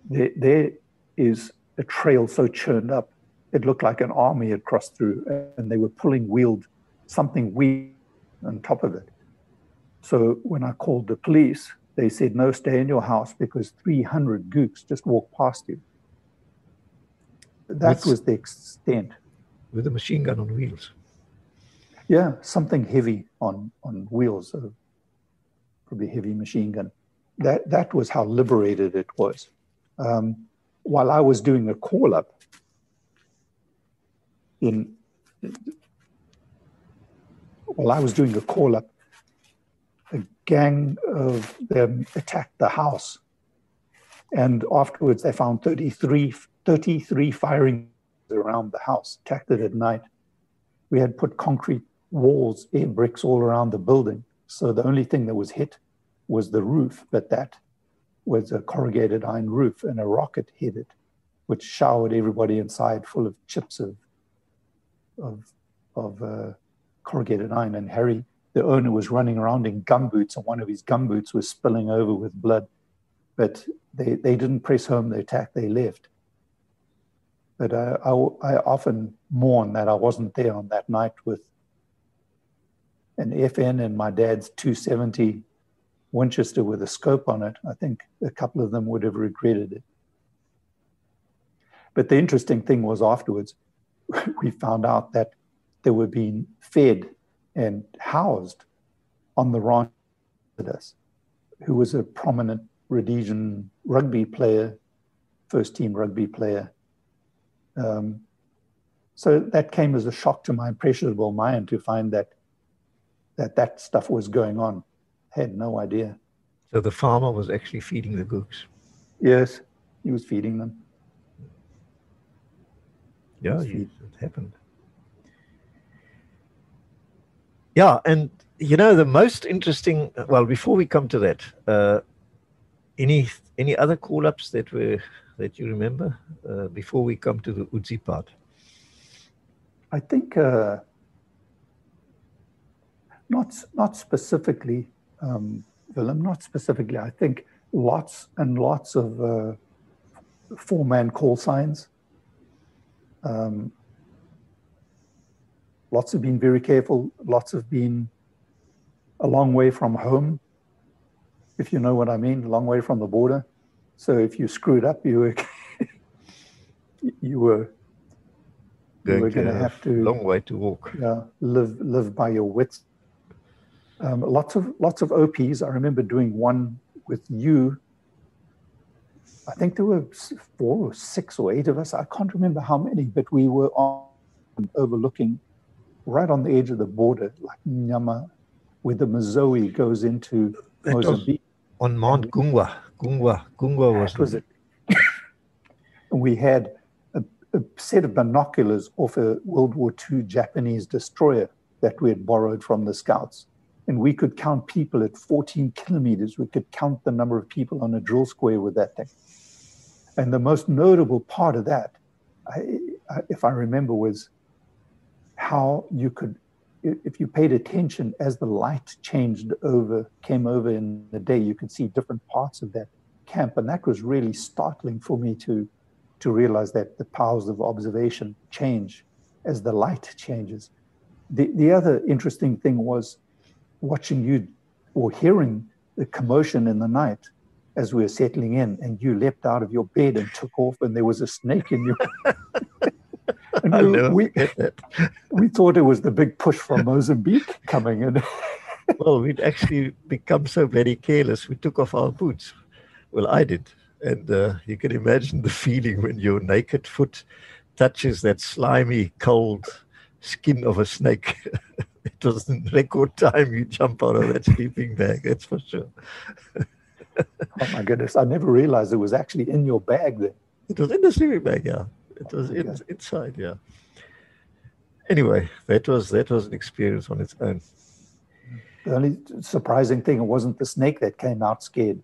there is a trail so churned up, it looked like an army had crossed through, and they were pulling something wheeled on top of it. So when I called the police, they said, no, stay in your house because 300 gooks just walked past you. That was the extent. With a machine gun on wheels. Yeah, something heavy on wheels, probably heavy machine gun. That was how liberated it was. While I was doing a call-up, a gang of them attacked the house. And afterwards, they found 33 firing around the house, attacked it at night. We had put concrete walls, air bricks all around the building. So the only thing that was hit was the roof, but that was a corrugated iron roof, and a rocket hit it, which showered everybody inside full of chips of corrugated iron. And Harry, the owner, was running around in gumboots, and one of his gumboots was spilling over with blood. But they didn't press home the attack, they left. But I often mourn that I wasn't there on that night with an FN and my dad's 270 Winchester with a scope on it. I think a couple of them would have regretted it. But the interesting thing was afterwards, we found out that they were being fed and housed on the ranch with us, who was a prominent Rhodesian rugby player, first team rugby player. So that came as a shock to my impressionable mind to find that stuff was going on. I had no idea. So the farmer was actually feeding the gooks? Yes, he was feeding them. Yeah, it happened. Yeah, and the most interesting, well, before we come to that, any other call-ups that you remember before we come to the Utsi part? I think not specifically, Willem, not specifically. I think lots and lots of four-man call signs. Lots have been very careful. Lots have been a long way from home, if you know what I mean, a long way from the border. So if you screwed up, you were going to have to long way to walk. Yeah, live by your wits. Lots of OPs. I remember doing one with you. I think there were 4 or 6 or 8 of us. I can't remember how many, but we were overlooking right on the edge of the border, like Nyama, where the Mazoe goes into Mozambique. On Mount Gungwa. Gungwa was it. And we had a set of binoculars off a World War II Japanese destroyer that we had borrowed from the scouts. And we could count people at 14 kilometers. We could count the number of people on a drill square with that thing. And the most notable part of that, if I remember, was how you could, if you paid attention as the light came over in the day, you could see different parts of that camp. And that was really startling for me to realize that the powers of observation change as the light changes. The other interesting thing was watching you or hearing the commotion in the night as we were settling in, and you leapt out of your bed and took off, and there was a snake in you. And we thought it was the big push from Mozambique coming in. Well, we'd actually become so very careless, we took off our boots. Well, I did. And you can imagine the feeling when your naked foot touches that slimy, cold skin of a snake. It was in record time you jump out of that sleeping bag, that's for sure. Oh my goodness, I never realized it was actually in your bag then. It was in the sleeping bag, yeah. It was inside, yeah. Anyway, that was an experience on its own. The only surprising thing, it wasn't the snake that came out scared.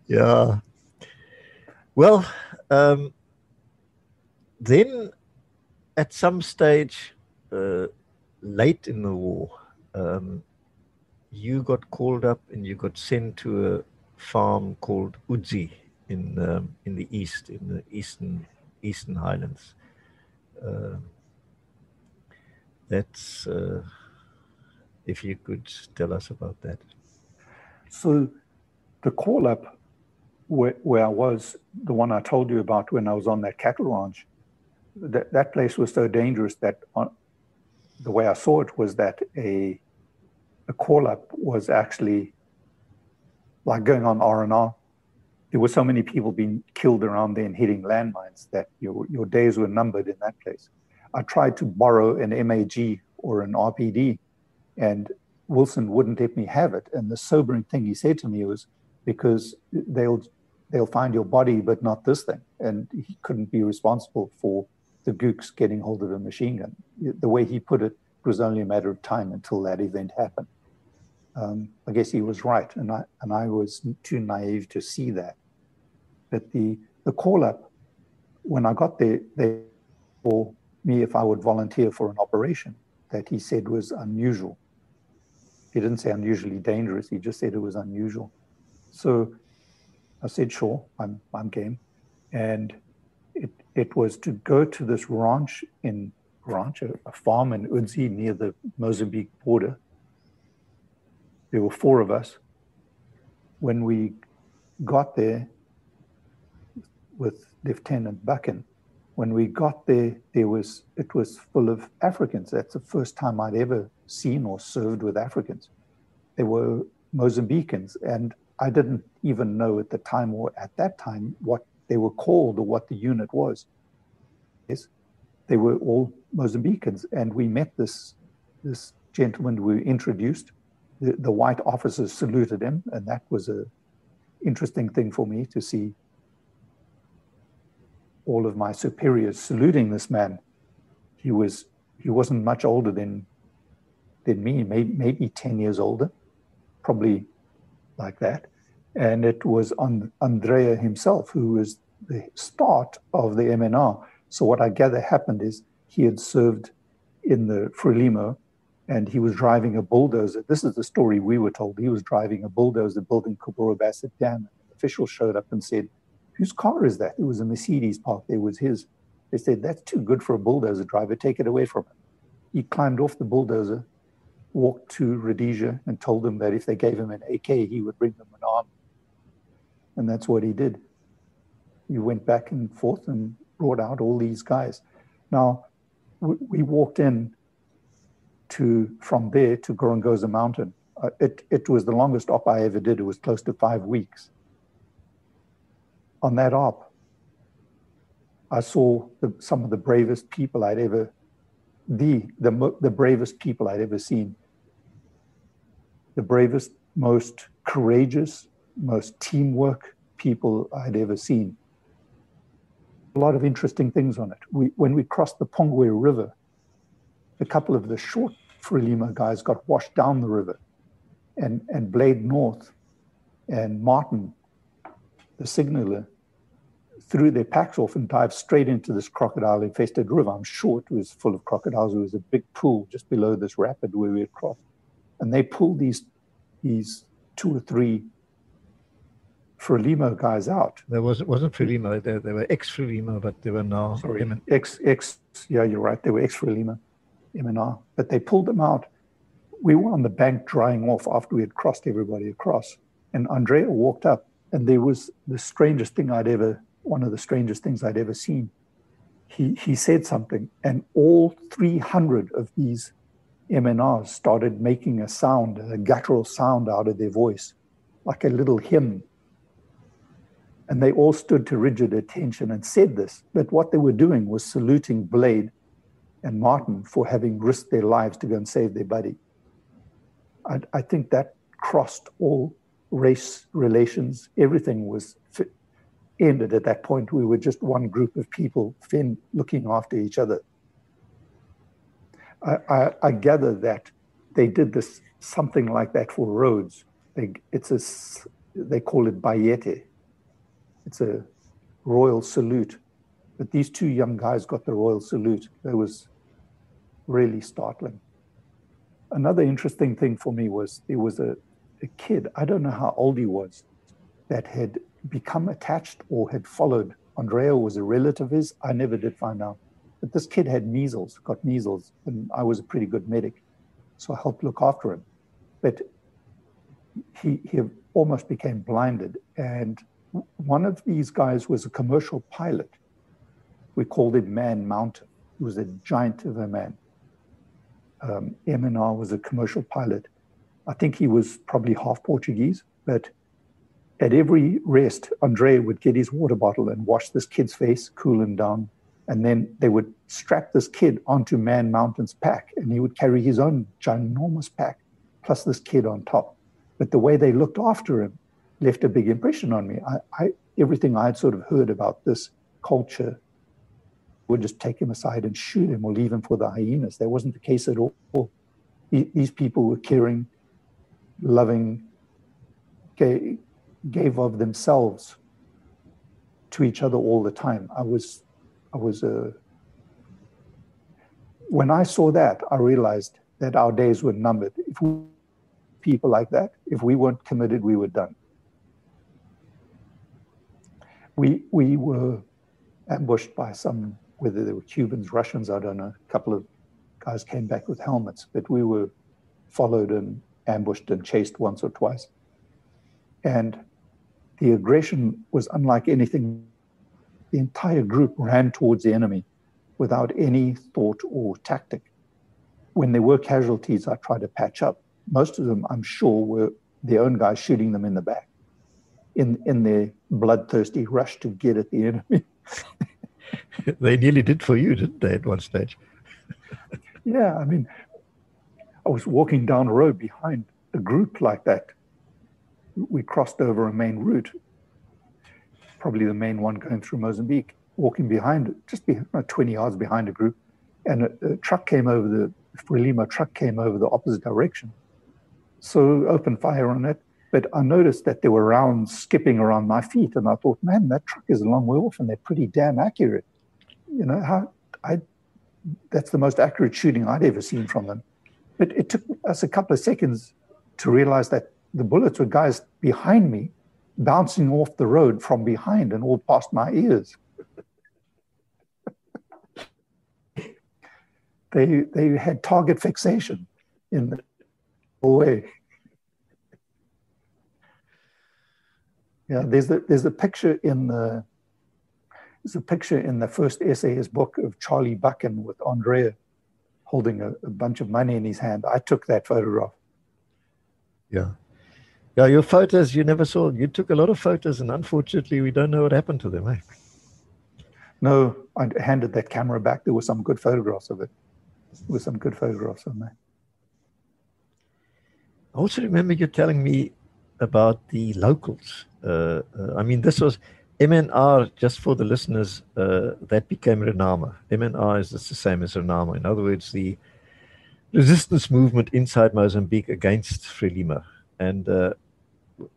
Yeah. Well, then at some stage, late in the war, you got called up and you got sent to a farm called Udzi in the east, in the eastern highlands. That's if you could tell us about that. So the call up where I was, the one I told you about when I was on that cattle ranch, that place was so dangerous that the way I saw it was that a call up was actually like going on R&R. There were so many people being killed around there and hitting landmines that your days were numbered in that place. I tried to borrow an MAG or an RPD, and Wilson wouldn't let me have it. And the sobering thing he said to me was, because they'll find your body, but not this thing. And he couldn't be responsible for the gooks getting hold of a machine gun. The way he put it was only a matter of time until that event happened. I guess he was right, and I was too naive to see that. But the call up, when I got there, they told me if I would volunteer for an operation that he said was unusual. He didn't say unusually dangerous. He just said it was unusual. So I said, sure, I'm game. And it was to go to this ranch, a farm in Udzi near the Mozambique border. There were 4 of us. When we got there with Lieutenant Buchan, when we got there, it was full of Africans. That's the first time I'd ever seen or served with Africans. They were Mozambicans, and I didn't even know at the time or at that time what they were called or what the unit was. Yes, they were all Mozambicans, and we met this gentleman. We were introduced. The white officers saluted him, and that was an interesting thing for me to see all of my superiors saluting this man. He wasn't much older than me, maybe 10 years older, probably like that. And it was Andrea himself, who was the start of the MNR. So what I gather happened is he had served in the Frelimo, and he was driving a bulldozer. This is the story we were told. He was driving a bulldozer building Kampvuur Bassett Dam. And an official showed up and said, "Whose car is that?" It was a Mercedes parked there. It was his. They said, "That's too good for a bulldozer driver. Take it away from him." He climbed off the bulldozer, walked to Rhodesia, and told them that if they gave him an AK, he would bring them an arm. And that's what he did. He went back and forth and brought out all these guys. Now, we walked in from there to Gorongosa Mountain. It was the longest op I ever did. It was close to 5 weeks. On that op, I saw some of the bravest people I'd ever, the bravest people I'd ever seen. The bravest, most courageous, most teamwork people I'd ever seen. A lot of interesting things on it. When we crossed the Pongwe River, a couple of the short Frelimo guys got washed down the river, and Blade North and Martin, the signaller, threw their packs off and dived straight into this crocodile-infested river. I'm sure it was full of crocodiles. It was a big pool just below this rapid where we had crossed. And they pulled these 2 or 3 Frelimo guys out. There wasn't Frelimo. They were ex-Frelimo, but they were now... Sorry, yeah, you're right. They were ex-Frelimo, MNR. But they pulled them out. We were on the bank drying off after we had crossed everybody across. And Andrea walked up, and there was the strangest thing one of the strangest things I'd ever seen. He said something, and all 300 of these MNRs started making a sound, a guttural sound out of their voice, like a little hymn. And they all stood to rigid attention and said this, but what they were doing was saluting Blade and Martin for having risked their lives to go and save their buddy. I think that crossed all race relations. Everything was ended at that point. We were just one group of people looking after each other. I gather that they did something like that for roads. They call it bayete. It's a royal salute. But these 2 young guys got the royal salute. It was really startling. Another interesting thing for me was there was a kid, I don't know how old he was, that had become attached or had followed. Andrea was a relative of his. I never did find out. But this kid had got measles, and I was a pretty good medic, so I helped look after him. But he almost became blinded, and one of these guys was a commercial pilot. We called him Man Mountain. He was a giant of a man. MNR was a commercial pilot. I think he was probably half Portuguese, but at every rest, Andrea would get his water bottle and wash this kid's face, cool him down. And then they would strap this kid onto Man Mountain's pack, and he would carry his own ginormous pack, plus this kid on top. But the way they looked after him left a big impression on me. Everything I had sort of heard about this culture would just take him aside and shoot him or leave him for the hyenas. That wasn't the case at all. These people were caring, loving, gave of themselves to each other all the time. When I saw that, I realized that our days were numbered. If we people like that, if we weren't committed, we were done. We were ambushed by whether they were Cubans, Russians, I don't know. A couple of guys came back with helmets, but we were followed and ambushed and chased once or twice. And the aggression was unlike anything. The entire group ran towards the enemy without any thought or tactic. When there were casualties, I tried to patch up. Most of them, I'm sure, were their own guys shooting them in the back in their bloodthirsty rush to get at the enemy. They nearly did for you, didn't they, at one stage? Yeah, I mean, I was walking down a road behind a group like that. We crossed over a main route, probably the main one going through Mozambique, walking behind, just 20 yards behind a group, and a truck came over, the Frelimo truck came over the opposite direction. So opened fire on it, But I noticed that there were rounds skipping around my feet, and I thought, man, that truck is a long way off, and they're pretty damn accurate. You know, that's the most accurate shooting I'd ever seen from them. But it took us a couple of seconds to realize that the bullets were guys behind me, bouncing off the road from behind and all past my ears. They had target fixation in the way. Yeah, there's a picture in the first essayist book of Charlie Buchan with Andrea holding a bunch of money in his hand. I took that photograph. Yeah. Yeah, your photos you never saw. You took a lot of photos, and unfortunately we don't know what happened to them, eh? No, I handed that camera back. There were some good photographs of it. There were some good photographs on that. I also remember you telling me about the locals. I mean, this was MNR, just for the listeners, that became Renama. MNR is the same as Renama. In other words, the resistance movement inside Mozambique against Frelimo. And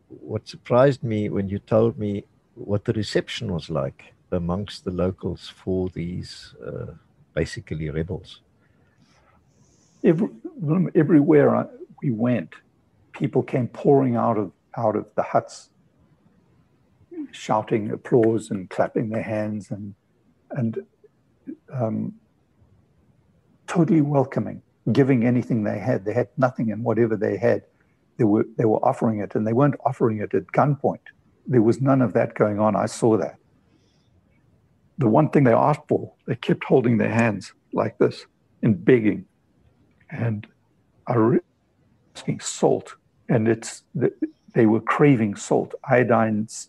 what surprised me when you told me what the reception was like amongst the locals for these basically rebels. Everywhere we went, people came pouring out of the huts, shouting applause and clapping their hands and totally welcoming, giving anything they had. They had nothing, and whatever they had, they were offering it, and they weren't offering it at gunpoint. There was none of that going on. I saw that. The one thing they asked for, they kept holding their hands like this and begging, and asking salt, and they were craving salt. Iodines.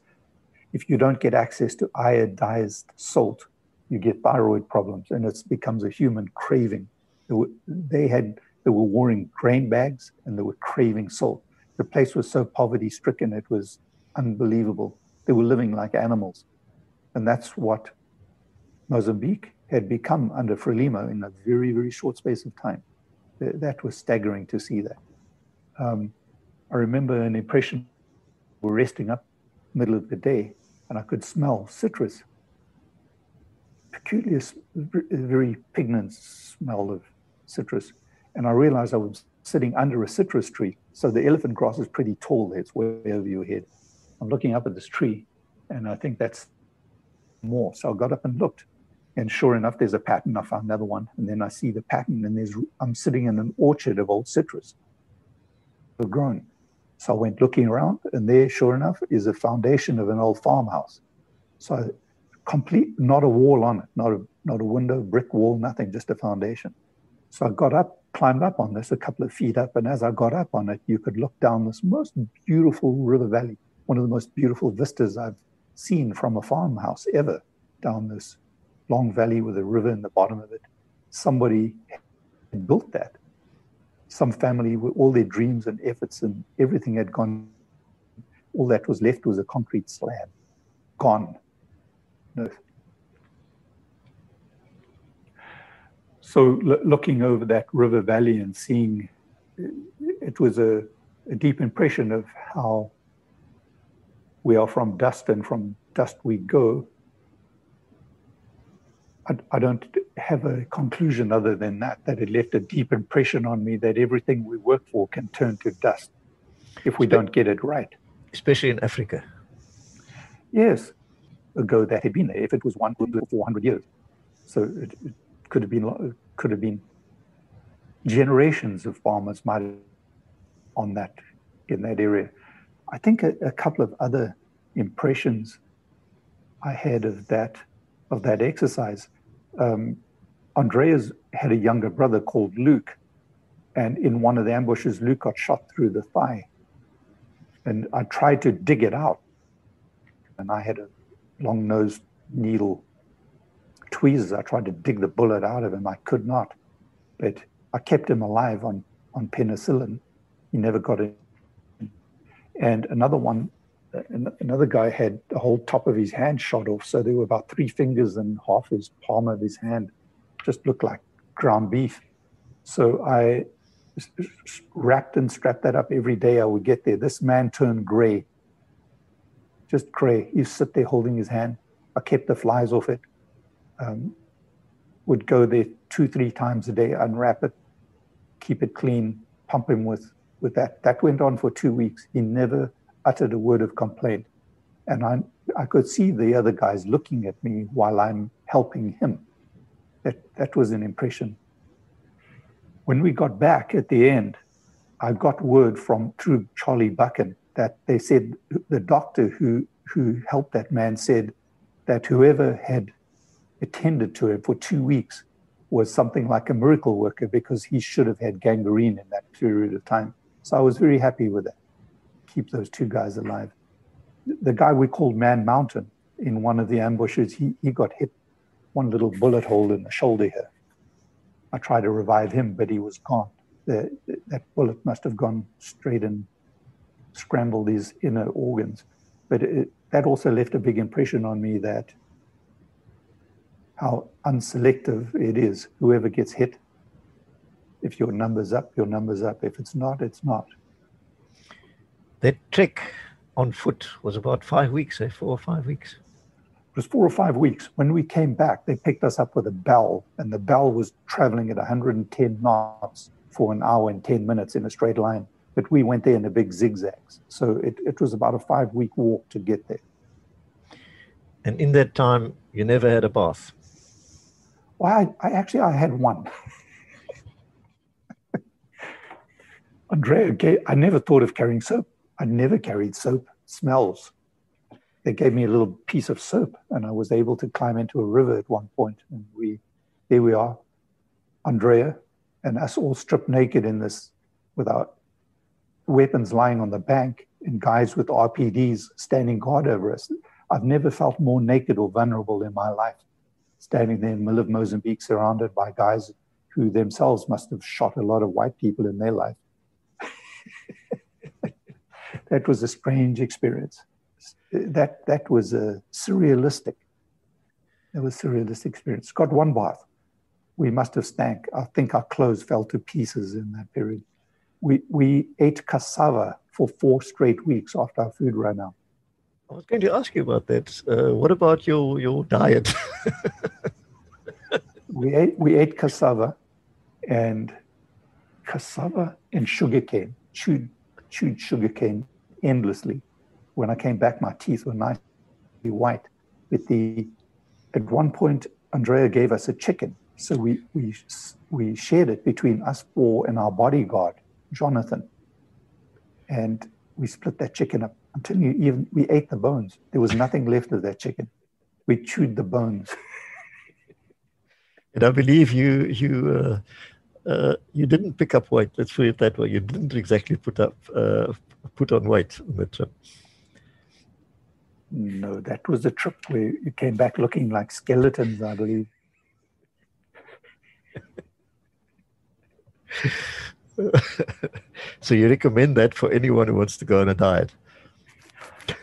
If you don't get access to iodized salt, you get thyroid problems, and it becomes a human craving. They were wearing grain bags, and they were craving salt. The place was so poverty-stricken, it was unbelievable. They were living like animals. And that's what Mozambique had become under Frelimo in a very, very short space of time. That was staggering to see that. I remember an impression, we were resting up middle of the day, and I could smell citrus. Peculiar, very pungent smell of citrus. And I realized I was sitting under a citrus tree. So the elephant grass is pretty tall there. It's way over your head. I'm looking up at this tree, and I think that's more. So I got up and looked. And sure enough, there's a pattern. I found another one. And then I see the pattern, and I'm sitting in an orchard of old citrus. They're grown. So I went looking around, and there, sure enough, is a foundation of an old farmhouse. So complete, not a wall on it, not a window, brick wall, nothing, just a foundation. So I got up, climbed up on this a couple of feet up, and as I got up on it, you could look down this most beautiful river valley, one of the most beautiful vistas I've seen from a farmhouse ever, down this long valley with a river in the bottom of it. Somebody had built that. Some family, with all their dreams and efforts and everything had gone, all that was left was a concrete slab. Gone. No. So looking over that river valley and seeing, it was a deep impression of how we are from dust, and from dust we go. I don't have a conclusion other than that it left a deep impression on me that everything we work for can turn to dust if we don't get it right. Especially in Africa. Yes, ago that had been there, if it was 100 or 400 years. So it could have been generations of farmers might have on that, in that area. I think a couple of other impressions I had of that exercise. Andreas had a younger brother called Luke, and in one of the ambushes, Luke got shot through the thigh. And I tried to dig it out, and I had a long-nosed needle tweezers. I tried to dig the bullet out of him. I could not, but I kept him alive on penicillin. He never got it. And another guy had the whole top of his hand shot off. So there were about 3 fingers and half his palm of his hand just looked like ground beef. So I wrapped and strapped that up every day I would get there. This man turned gray, just gray. You sit there holding his hand. I kept the flies off it. Would go there 2-3 times a day, unwrap it, keep it clean, pump him with that. That went on for 2 weeks. He never uttered a word of complaint. And I could see the other guys looking at me while I'm helping him. That was an impression. When we got back at the end, I got word through Charlie Buchan that they said the doctor who helped that man said that whoever had attended to him for 2 weeks was something like a miracle worker, because he should have had gangrene in that period of time. So I was very happy with that. Keep those 2 guys alive. The guy we called Man Mountain in one of the ambushes, he got hit, one little bullet hole in the shoulder here. I tried to revive him, but he was gone. That bullet must have gone straight and scrambled his inner organs. But that also left a big impression on me, that how unselective it is. Whoever gets hit, if your number's up, your number's up. If it's not, it's not. That trek on foot was about 5 weeks, 4 or 5 weeks. It was 4 or 5 weeks. When we came back, they picked us up with a bell, and the bell was traveling at 110 knots for an hour and 10 minutes in a straight line. But we went there in a big zigzags. So it was about a 5-week walk to get there. And in that time, you never had a bath? Well, I had one. Andrea, I never thought of carrying soap. I never carried soap. Smells. They gave me a little piece of soap, and I was able to climb into a river at one point. And there we are, Andrea and us all stripped naked in this, with our weapons lying on the bank, and guys with RPDs standing guard over us. I've never felt more naked or vulnerable in my life, standing there in the middle of Mozambique, surrounded by guys who themselves must have shot a lot of white people in their life. That was a strange experience. That was a surrealistic. It was a surrealistic experience. Got one bath. We must have stank. I think our clothes fell to pieces in that period. We ate cassava for 4 straight weeks after our food ran out. I was going to ask you about that. What about your diet? We ate cassava and sugarcane, chewed sugarcane endlessly. When I came back, my teeth were nicely white. At one point, Andrea gave us a chicken, so we shared it between us 4 and our bodyguard, Jonathan, and we split that chicken up. I'm telling you, we ate the bones. There was nothing left of that chicken. We chewed the bones. And I believe you didn't pick up weight. Let's put it that way. You didn't exactly put on weight on the trip. No, that was a trip where you came back looking like skeletons, I believe. So you recommend that for anyone who wants to go on a diet?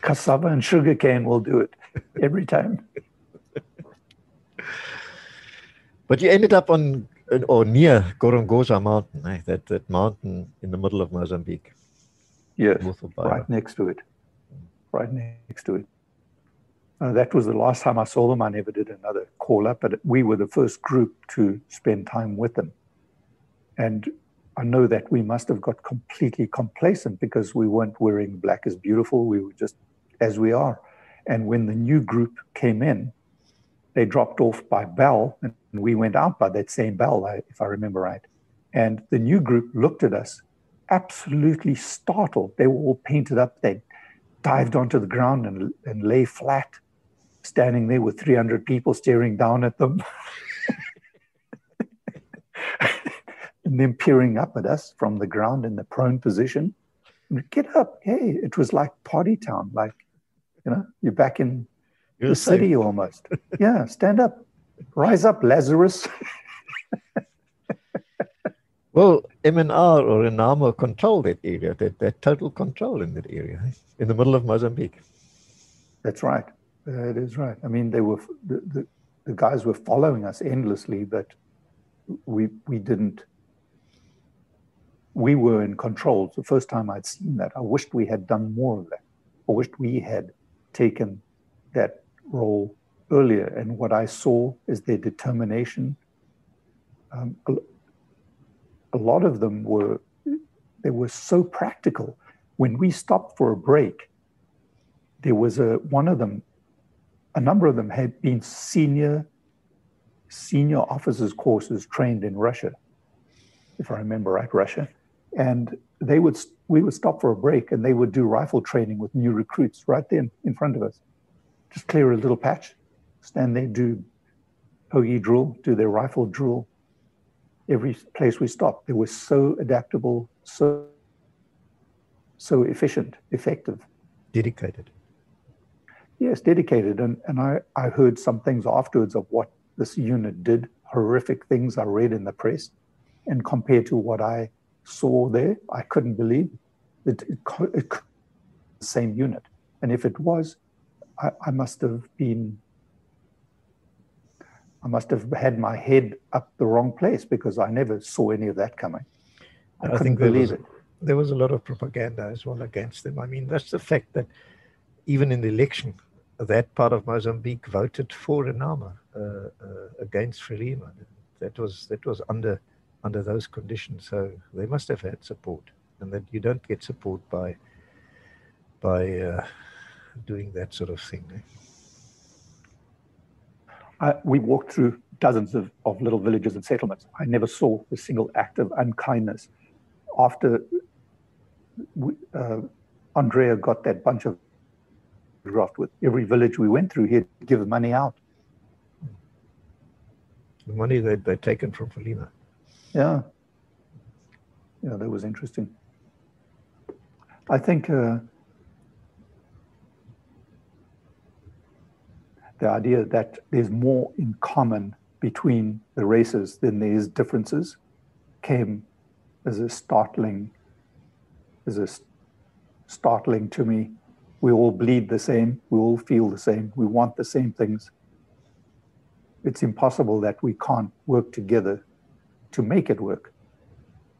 Cassava and sugarcane will do it every time. But you ended up on or near Gorongosa Mountain, eh? that mountain in the middle of Mozambique. Yes, right next to it. Right next to it. That was the last time I saw them. I never did another call up, but we were the first group to spend time with them. And I know that we must have got completely complacent because we weren't wearing Black is Beautiful. We were just as we are. And when the new group came in, they dropped off by Bell, and we went out by that same Bell, if I remember right. And the new group looked at us absolutely startled. They were all painted up. They dived onto the ground and lay flat, standing there with 300 people staring down at them. And then peering up at us from the ground in the prone position. Get up. Hey, it was like party town. Like, you're back in the city almost. Yeah, stand up. Rise up, Lazarus. Well, MNR or Renamo control that area, that total control in that area, in the middle of Mozambique. That's right. It is right. I mean, they were the guys were following us endlessly, but we didn't we were in control. It's the first time I'd seen that. I wished we had done more of that. I wished we had taken that role earlier. And what I saw is their determination. A lot of them were so practical. When we stopped for a break, there was a number of them had been senior officers courses trained in Russia, if I remember right, Russia. And we would stop for a break and they would do rifle training with new recruits right there in front of us. Just clear a little patch, stand there, do hoagie drill, do their rifle drill. Every place we stopped, they were so adaptable, so efficient, effective. Dedicated. Yes, dedicated. And I heard some things afterwards of what this unit did, horrific things I read in the press. And compared to what I saw there, I couldn't believe that it could be the same unit. And if it was, I must have had my head up the wrong place because I never saw any of that coming. I couldn't believe it. There was a lot of propaganda as well against them. I mean, that's the fact that even in the election, that part of Mozambique voted for Renamo against Frelimo. That was under those conditions. So they must have had support, and that you don't get support by doing that sort of thing. We walked through dozens of little villages and settlements. I never saw a single act of unkindness. After Andrea got that bunch of graft with every village we went through, he'd give money out. The money that they'd taken from Frelimo. Yeah. Yeah, that was interesting. I think the idea that there's more in common between the races than there is differences came as a startling to me. We all bleed the same, we all feel the same, we want the same things. It's impossible that we can't work together to make it work.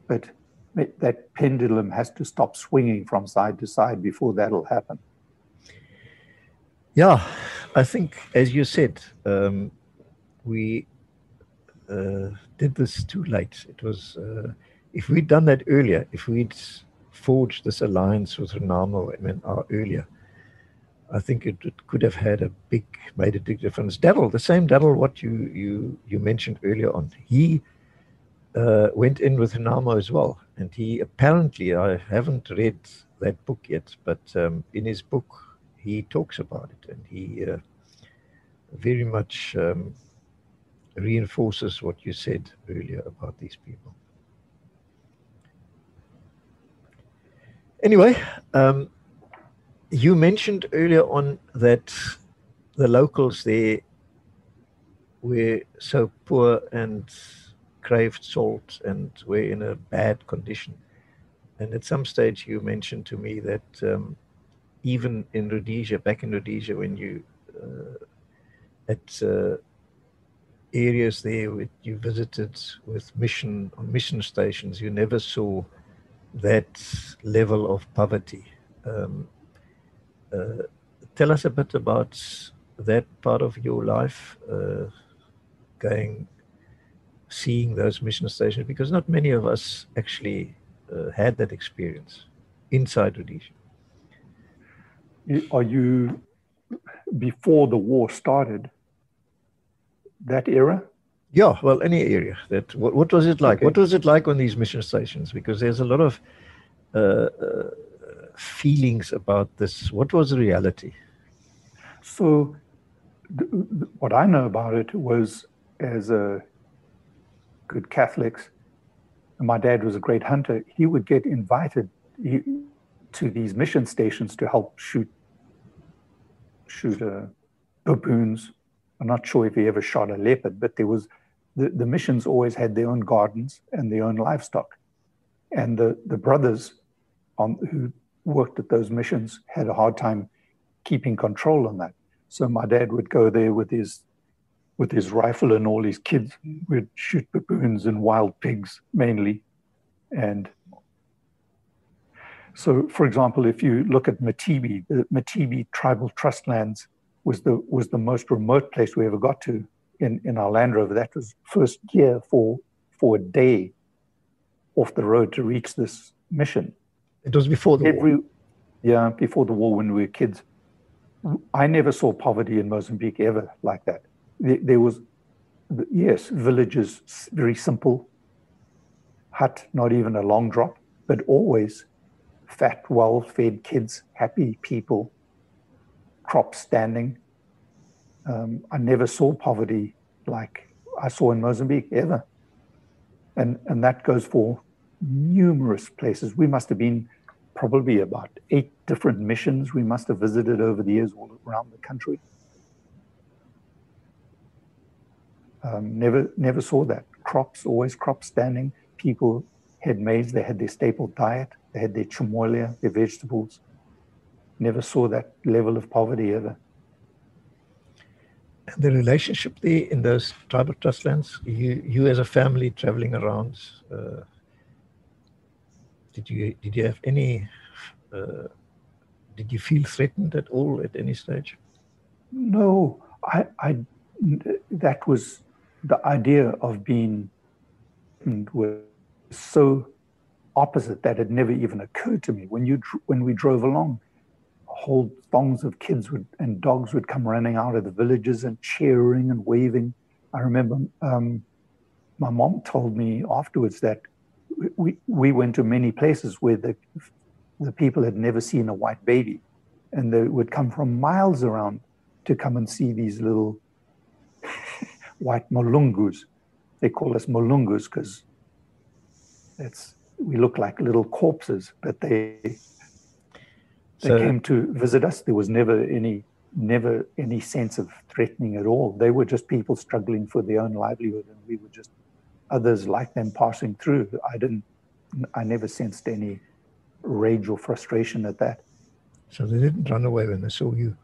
But that pendulum has to stop swinging from side to side before that'll happen. Yeah, I think, as you said, we did this too late. It was, if we'd done that earlier, if we'd forged this alliance with Renamo earlier, I think it could have made a big difference. The same Daryl, what you mentioned earlier on, he went in with Renamo as well. And he apparently, I haven't read that book yet, but in his book, he talks about it, and he very much reinforces what you said earlier about these people. Anyway, you mentioned earlier on that the locals there were so poor and craved salt and were in a bad condition. And at some stage you mentioned to me that even in Rhodesia, back in Rhodesia, when you at areas there you visited with on mission stations, you never saw that level of poverty. Tell us a bit about that part of your life, seeing those mission stations, because not many of us actually had that experience inside Rhodesia. Are you, before the war started, that era? Yeah, well, any area. What was it like? Okay. What was it like on these mission stations? Because there's a lot of feelings about this. What was the reality? So what I know about it was, as a good Catholics, and my dad was a great hunter, he would get invited to these mission stations to help shoot baboons. I'm not sure if he ever shot a leopard, but there was the missions always had their own gardens and their own livestock. And the brothers who worked at those missions had a hard time keeping control on that. So my dad would go there with his rifle and all his kids would shoot baboons and wild pigs mainly. And So, for example, if you look at Matibi, the Matibi Tribal Trust Lands was the most remote place we ever got to in our Land Rover. That was first gear for a day off the road to reach this mission. It was before the war. Yeah, before the war when we were kids. I never saw poverty in Mozambique ever like that. There was, yes, villages, very simple, hut, not even a long drop, but always fat, well-fed kids, happy people, crops standing. I never saw poverty like I saw in Mozambique ever. And that goes for numerous places. We must have been probably about 8 different missions we must have visited over the years all around the country. Never saw that. Crops, always crops standing. People had maize, they had their staple diet, they had their chimolia, their vegetables. Never saw that level of poverty ever. And the relationship there in those tribal trust lands, you as a family traveling around, did you have any, did you feel threatened at all at any stage? No, that was the idea of being was so opposite that it never even occurred to me. When we drove along, whole throngs of kids and dogs would come running out of the villages and cheering and waving. I remember my mom told me afterwards that we went to many places where the people had never seen a white baby, and they would come from miles around to come and see these little white molungus. They call us molungus because we look like little corpses, but they came to visit us. There was never any sense of threatening at all. They were just people struggling for their own livelihood, and we were just others like them passing through. I never sensed any rage or frustration at that. So they didn't run away when they saw you?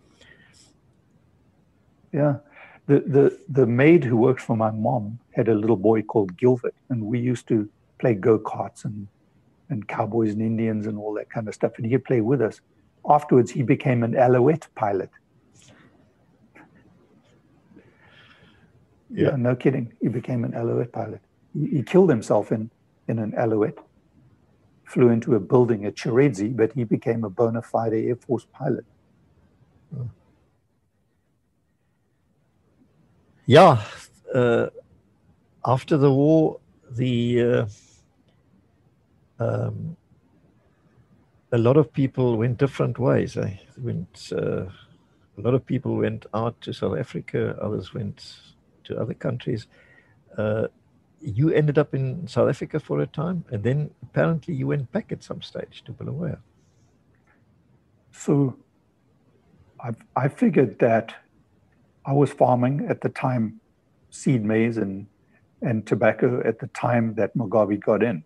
Yeah. The maid who worked for my mom had a little boy called Gilbert, and we used to play go-karts and cowboys and Indians and all that kind of stuff, and he'd play with us. Afterwards, he became an Alouette pilot. Yeah, no kidding. He became an Alouette pilot. He killed himself in an Alouette, flew into a building at Cherezi, but he became a bona fide Air Force pilot. Oh. Yeah, after the war, a lot of people went different ways. A lot of people went out to South Africa, others went to other countries. You ended up in South Africa for a time, and then apparently you went back at some stage to Bulawayo. So I figured that I was farming at the time, seed maize and tobacco at the time that Mugabe got in.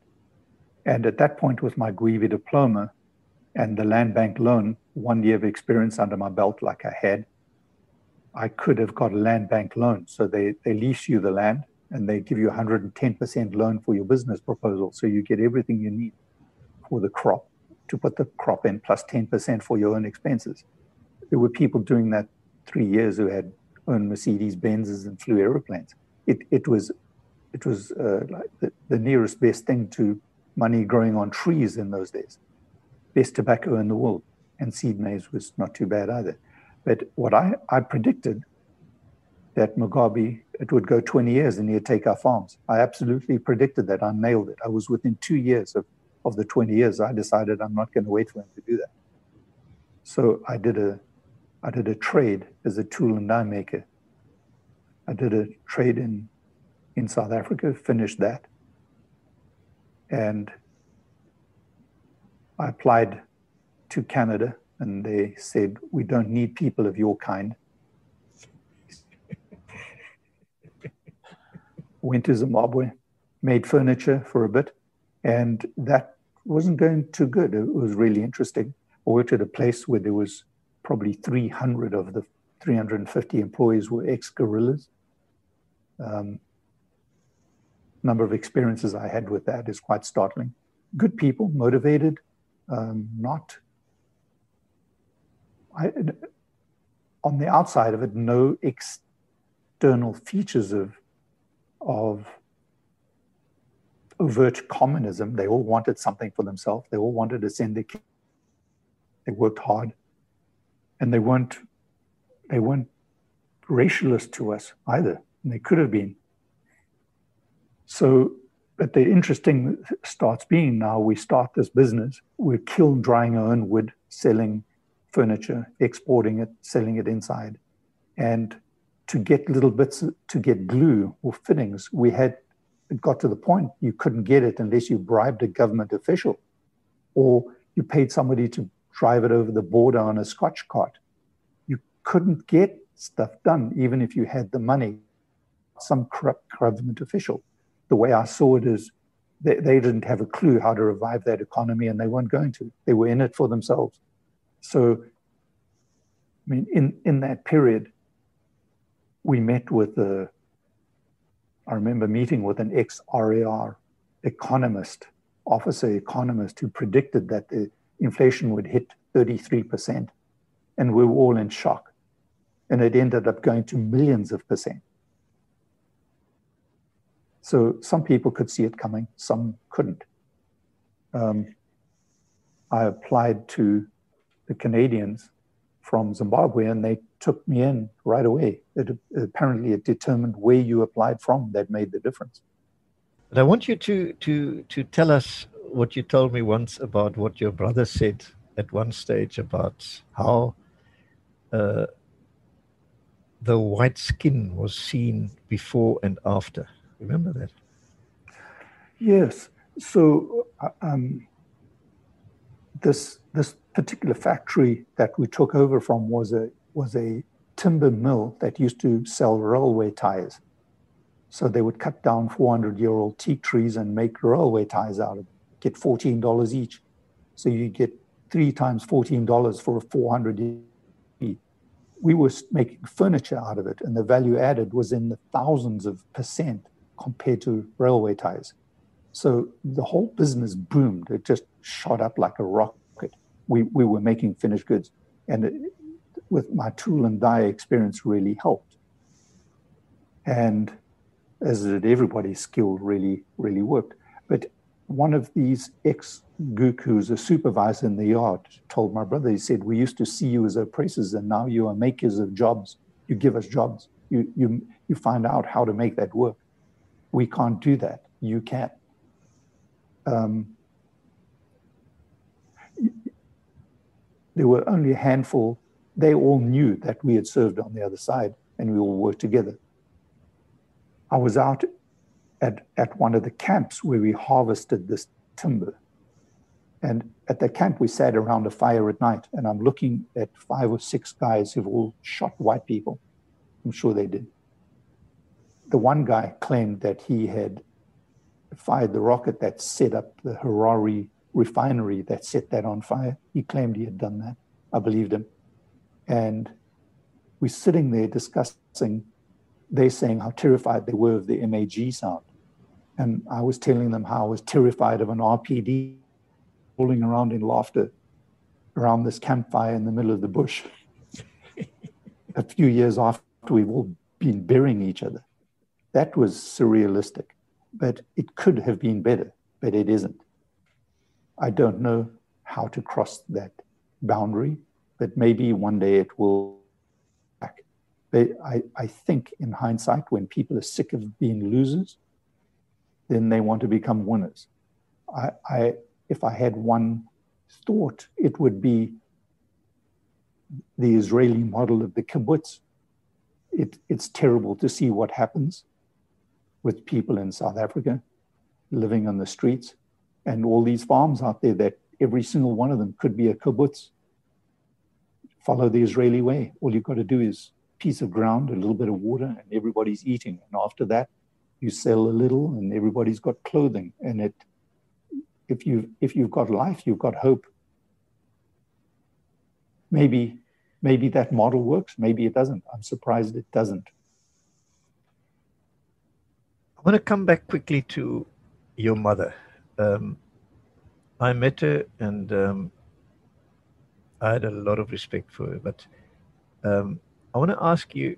And at that point, with my Guivi diploma and the land bank loan, 1 year of experience under my belt like I had, I could have got a land bank loan. So they lease you the land and they give you 110% loan for your business proposal. So you get everything you need for the crop, to put the crop in, plus 10% for your own expenses. There were people doing that 3 years who had owned Mercedes Benzes and flew airplanes. It was like the nearest best thing to money growing on trees in those days. Best tobacco in the world, and seed maize was not too bad either. But what I predicted that Mugabe, it would go 20 years and he'd take our farms. I absolutely predicted that. I nailed it. I was within 2 years of the 20 years. I decided I'm not going to wait for him to do that. So I did a trade as a tool and die maker. I did a trade in South Africa, finished that. And I applied to Canada, and they said, we don't need people of your kind. Went to Zimbabwe, made furniture for a bit, and that wasn't going too good. It was really interesting. I worked at a place where there was probably 300 of the 350 employees were ex-guerrillas. Number of experiences I had with that is quite startling. Good people, motivated, not, on the outside of it, no external features of overt communism. They all wanted something for themselves. They all wanted to send their kids. They worked hard, and they weren't racialist to us either, and they could have been. So, but the interesting starts being now we start this business. We're kiln drying our own wood, selling furniture, exporting it, selling it inside. And to get little bits, to get glue or fittings, it got to the point you couldn't get it unless you bribed a government official or you paid somebody to drive it over the border on a Scotch cart. You couldn't get stuff done, even if you had the money. Some corrupt government official. The way I saw it is they didn't have a clue how to revive that economy, and they weren't going to. They were in it for themselves. So, I mean, in that period, we met with I remember meeting with an ex-RAR officer economist, who predicted that the inflation would hit 33%. And we were all in shock. And it ended up going to millions of percent. So some people could see it coming, some couldn't. I applied to the Canadians from Zimbabwe, and they took me in right away. Apparently it determined where you applied from that made the difference. And I want you to tell us what you told me once about what your brother said at one stage about how the white skin was seen before and after. Remember that? Yes. So this particular factory that we took over from was a timber mill that used to sell railway ties. So they would cut down 400-year-old teak trees and make railway ties out of them, get $14 each. So you get 3 times $14 for a 400-year. We were making furniture out of it, and the value added was in the thousands of percent compared to railway ties. So the whole business boomed. It just shot up like a rocket. We were making finished goods, and with my tool and die experience really helped. And as did everybody's skill really worked. But one of these ex-Gook, who's a supervisor in the yard, told my brother, he said, we used to see you as oppressors, and now you are makers of jobs. You give us jobs. You find out how to make that work. We can't do that. You can. There were only a handful. They all knew that we had served on the other side, and we all worked together. I was out at one of the camps where we harvested this timber. And at the camp, we sat around a fire at night, and I'm looking at 5 or 6 guys who've all shot white people. I'm sure they did. The one guy claimed that he had fired the rocket that set up the Harare refinery that set that on fire. He claimed he had done that. I believed him. And we're sitting there discussing, they saying how terrified they were of the MAG sound. And I was telling them how I was terrified of an RPD rolling around in laughter around this campfire in the middle of the bush. A few years after we've all been burying each other. That was surrealistic, but it could have been better, but it isn't. I don't know how to cross that boundary, but maybe one day it will back. But I think in hindsight, when people are sick of being losers, then they want to become winners. If I had one thought, it would be the Israeli model of the kibbutz. It's terrible to see what happens with people in South Africa living on the streets, and all these farms out there that every single one of them could be a kibbutz. Follow the Israeli way. All you've got to do is a piece of ground, a little bit of water, and everybody's eating. And after that, you sell a little, and everybody's got clothing. And if you've got life, you've got hope. Maybe that model works. Maybe it doesn't. I'm surprised it doesn't. I want to come back quickly to your mother. I met her, and I had a lot of respect for her. But I want to ask you.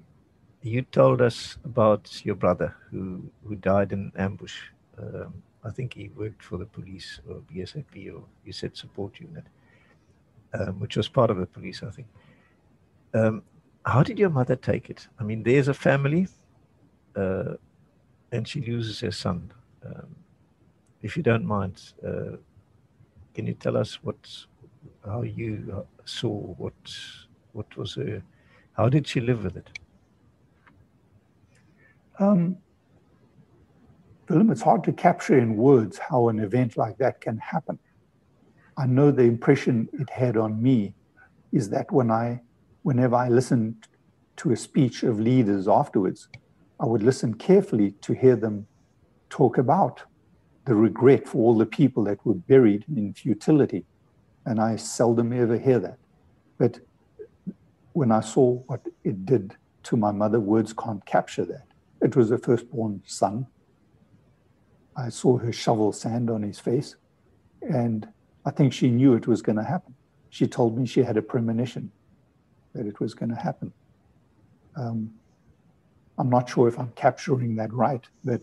You told us about your brother who died in ambush. I think he worked for the police or BSAP, or you said support unit, which was part of the police, I think. How did your mother take it? I mean, there's a family, and she loses her son. If you don't mind, can you tell us how you saw what was her? How did she live with it? Willem, it's hard to capture in words how an event like that can happen. I know the impression it had on me is that whenever I listened to a speech of leaders afterwards, I would listen carefully to hear them talk about the regret for all the people that were buried in futility. And I seldom ever hear that. But when I saw what it did to my mother, words can't capture that. It was her firstborn son. I saw her shovel sand on his face, and I think she knew it was going to happen. She told me she had a premonition that it was going to happen. I'm not sure if I'm capturing that right, but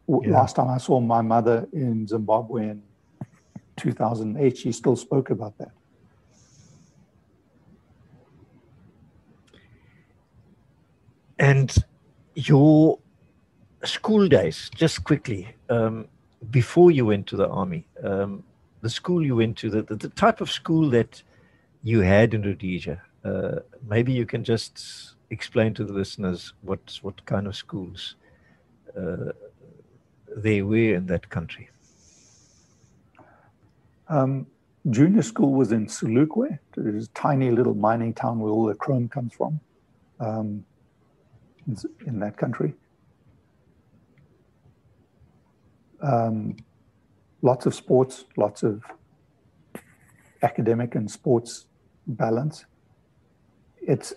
last time I saw my mother in Zimbabwe in 2008, she still spoke about that. And your school days, just quickly, before you went to the army, the school you went to, the type of school that you had in Rhodesia, maybe you can just explain to the listeners what kind of schools there were in that country. Junior school was in Selukwe. It was a tiny little mining town where all the chrome comes from in that country. Lots of sports, lots of academic and sports balance. At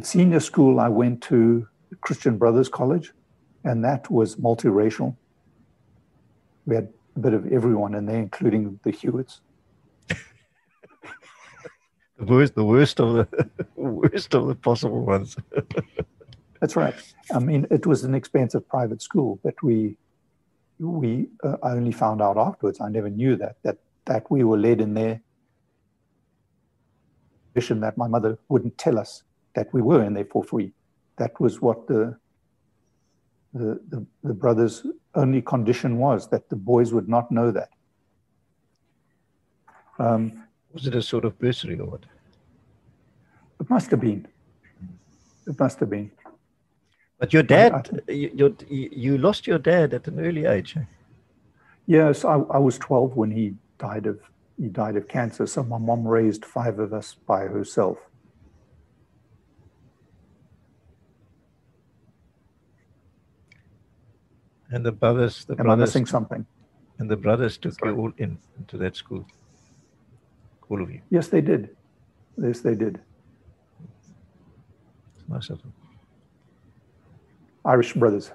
senior school, I went to Christian Brothers College, and that was multiracial. We had a bit of everyone in there, including the Hewitts. The worst of the possible ones. That's right. I mean, it was an expensive private school, but I only found out afterwards. I never knew that we were led in there. That my mother wouldn't tell us that we were in there for free. That was what the brothers' only condition was, that the boys would not know that. Was it a sort of bursary or what? It must have been. It must have been. But your dad, you lost your dad at an early age. Yes, I was 12 when he died of cancer. So my mom raised 5 of us by herself. And the brothers. Am I missing something? And the brothers took you all into that school. All of you. Yes, they did. Yes, they did. It's nice of them. Irish brothers.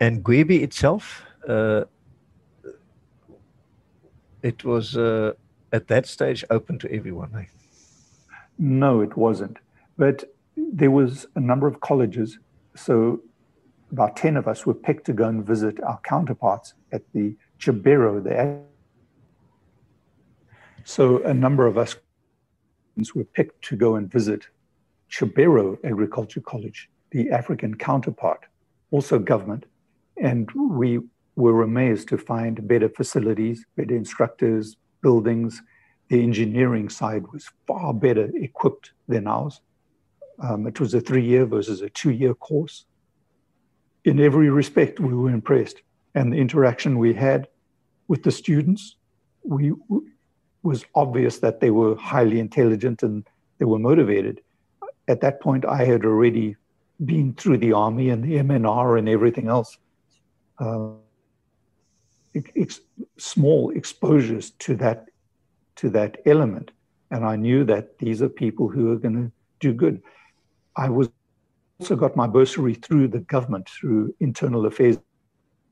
And Gwebi itself, it was at that stage open to everyone. Eh? No, it wasn't. But there was a number of colleges. So about 10 of us were picked to go and visit our counterparts at the Chibero. So a number of us were picked to go and visit Chibero Agriculture College, the African counterpart, also government. And we were amazed to find better facilities, better instructors, buildings. The engineering side was far better equipped than ours. It was a 3-year versus a 2-year course. In every respect, we were impressed. And the interaction we had with the students, was obvious that they were highly intelligent and they were motivated. At that point, I had already been through the army and the MNR and everything else. Small exposures to that element. And I knew that these are people who are going to do good. I was also got my bursary through the government, through Internal Affairs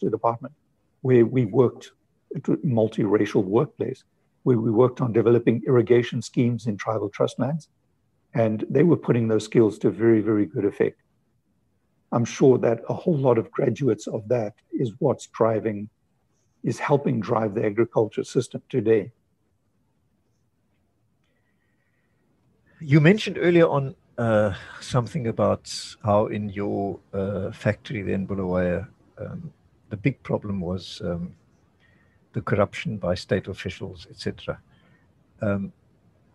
Department, where we worked at a multiracial workplace, where we worked on developing irrigation schemes in tribal trust lands. And they were putting those skills to very, very good effect. I'm sure that a whole lot of graduates of that is helping drive the agriculture system today. You mentioned earlier on something about how in your factory there in Bulawayo, the big problem was the corruption by state officials, etc.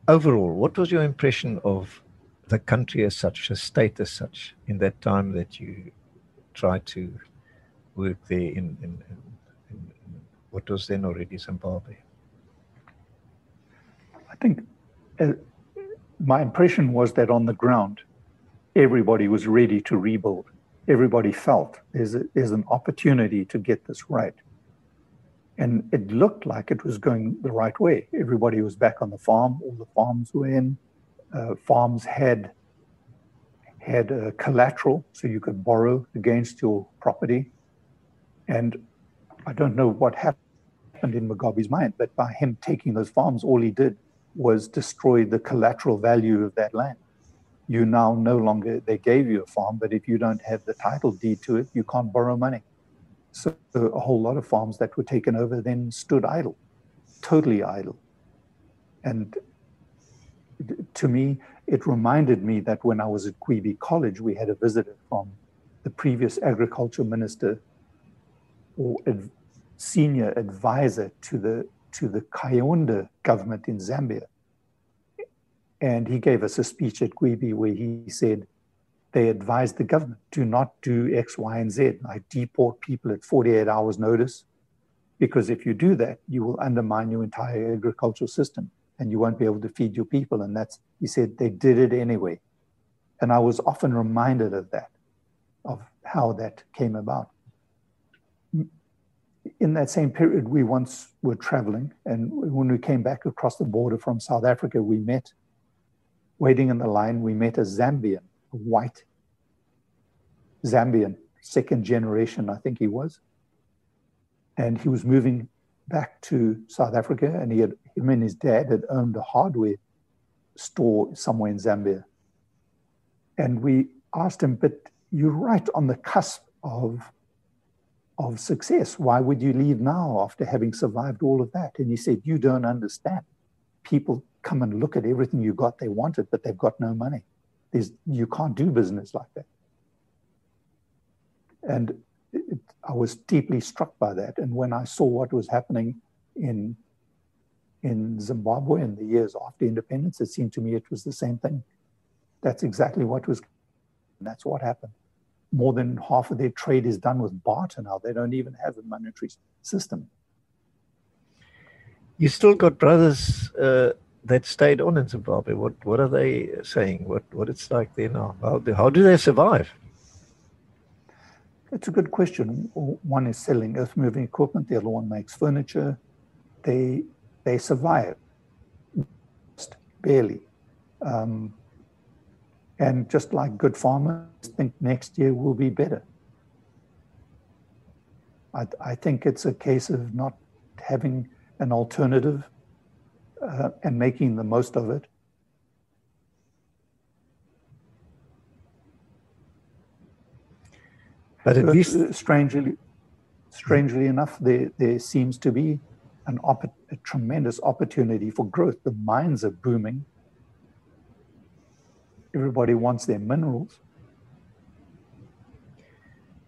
Overall, what was your impression of the country as such, the state as such, in that time that you tried to work there in what was then already Zimbabwe? I think my impression was that on the ground, everybody was ready to rebuild. Everybody felt there's an opportunity to get this right. And it looked like it was going the right way. Everybody was back on the farm. All the farms were in. Farms had collateral, so you could borrow against your property. And I don't know what happened in Mugabe's mind, but by him taking those farms, all he did was destroy the collateral value of that land. You now no longer, they gave you a farm, but if you don't have the title deed to it, you can't borrow money. So a whole lot of farms that were taken over then stood idle, totally idle. And to me, it reminded me that when I was at Quibi College, we had a visitor from the previous agriculture minister or senior advisor to the Kaunda government in Zambia. And he gave us a speech at Quibi where he said, they advised the government, do not do X, Y, and Z. Like deport people at 48 hours notice, because if you do that, you will undermine your entire agricultural system and you won't be able to feed your people. And he said, they did it anyway. And I was often reminded of that, of how that came about. In that same period, we once were traveling, and when we came back across the border from South Africa, waiting in the line, we met a Zambian, a white Zambian, second generation, I think he was. And he was moving back to South Africa, and him and his dad had owned a hardware store somewhere in Zambia. And we asked him, but you're right on the cusp of success. Why would you leave now after having survived all of that? And he said, you don't understand. People come and look at everything you got, they want it, but they've got no money. You can't do business like that. And I was deeply struck by that. And when I saw what was happening in Zimbabwe in the years after independence, it seemed to me it was the same thing. That's exactly what was, and that's what happened. More than half of their trade is done with barter now. They don't even have a monetary system. You still got brothers that stayed on in Zimbabwe. What are they saying? What it's like there now? How do they survive? It's a good question. One is selling earth-moving equipment. The other one makes furniture. They survive, just barely. And just like good farmers, think next year will be better. I think it's a case of not having an alternative and making the most of it. But at least, strangely enough, there seems to be a tremendous opportunity for growth. The mines are booming. Everybody wants their minerals.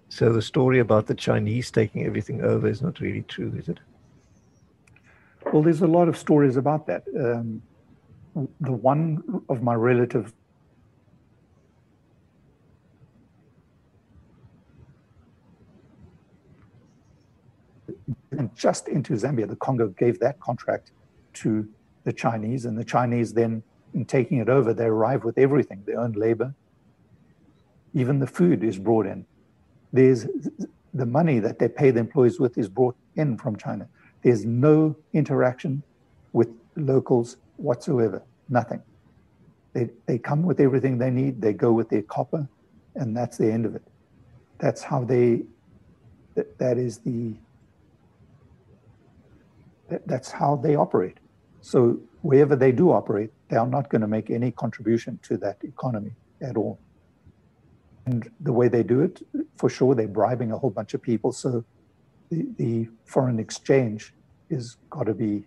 So the story about the Chinese taking everything over is not really true, is it? Well, there's a lot of stories about that. The one of my relatives and just into Zambia, the Congo gave that contract to the Chinese, and the Chinese then, in taking it over, they arrive with everything, their own labor. Even the food is brought in. There's the money that they pay the employees with is brought in from China. There's no interaction with locals whatsoever, nothing. They come with everything they need. They go with their copper. and that's the end of it. That's how that's how they operate. So wherever they do operate, they are not going to make any contribution to that economy at all. And the way they do it, for sure, they're bribing a whole bunch of people. So the foreign exchange is got to be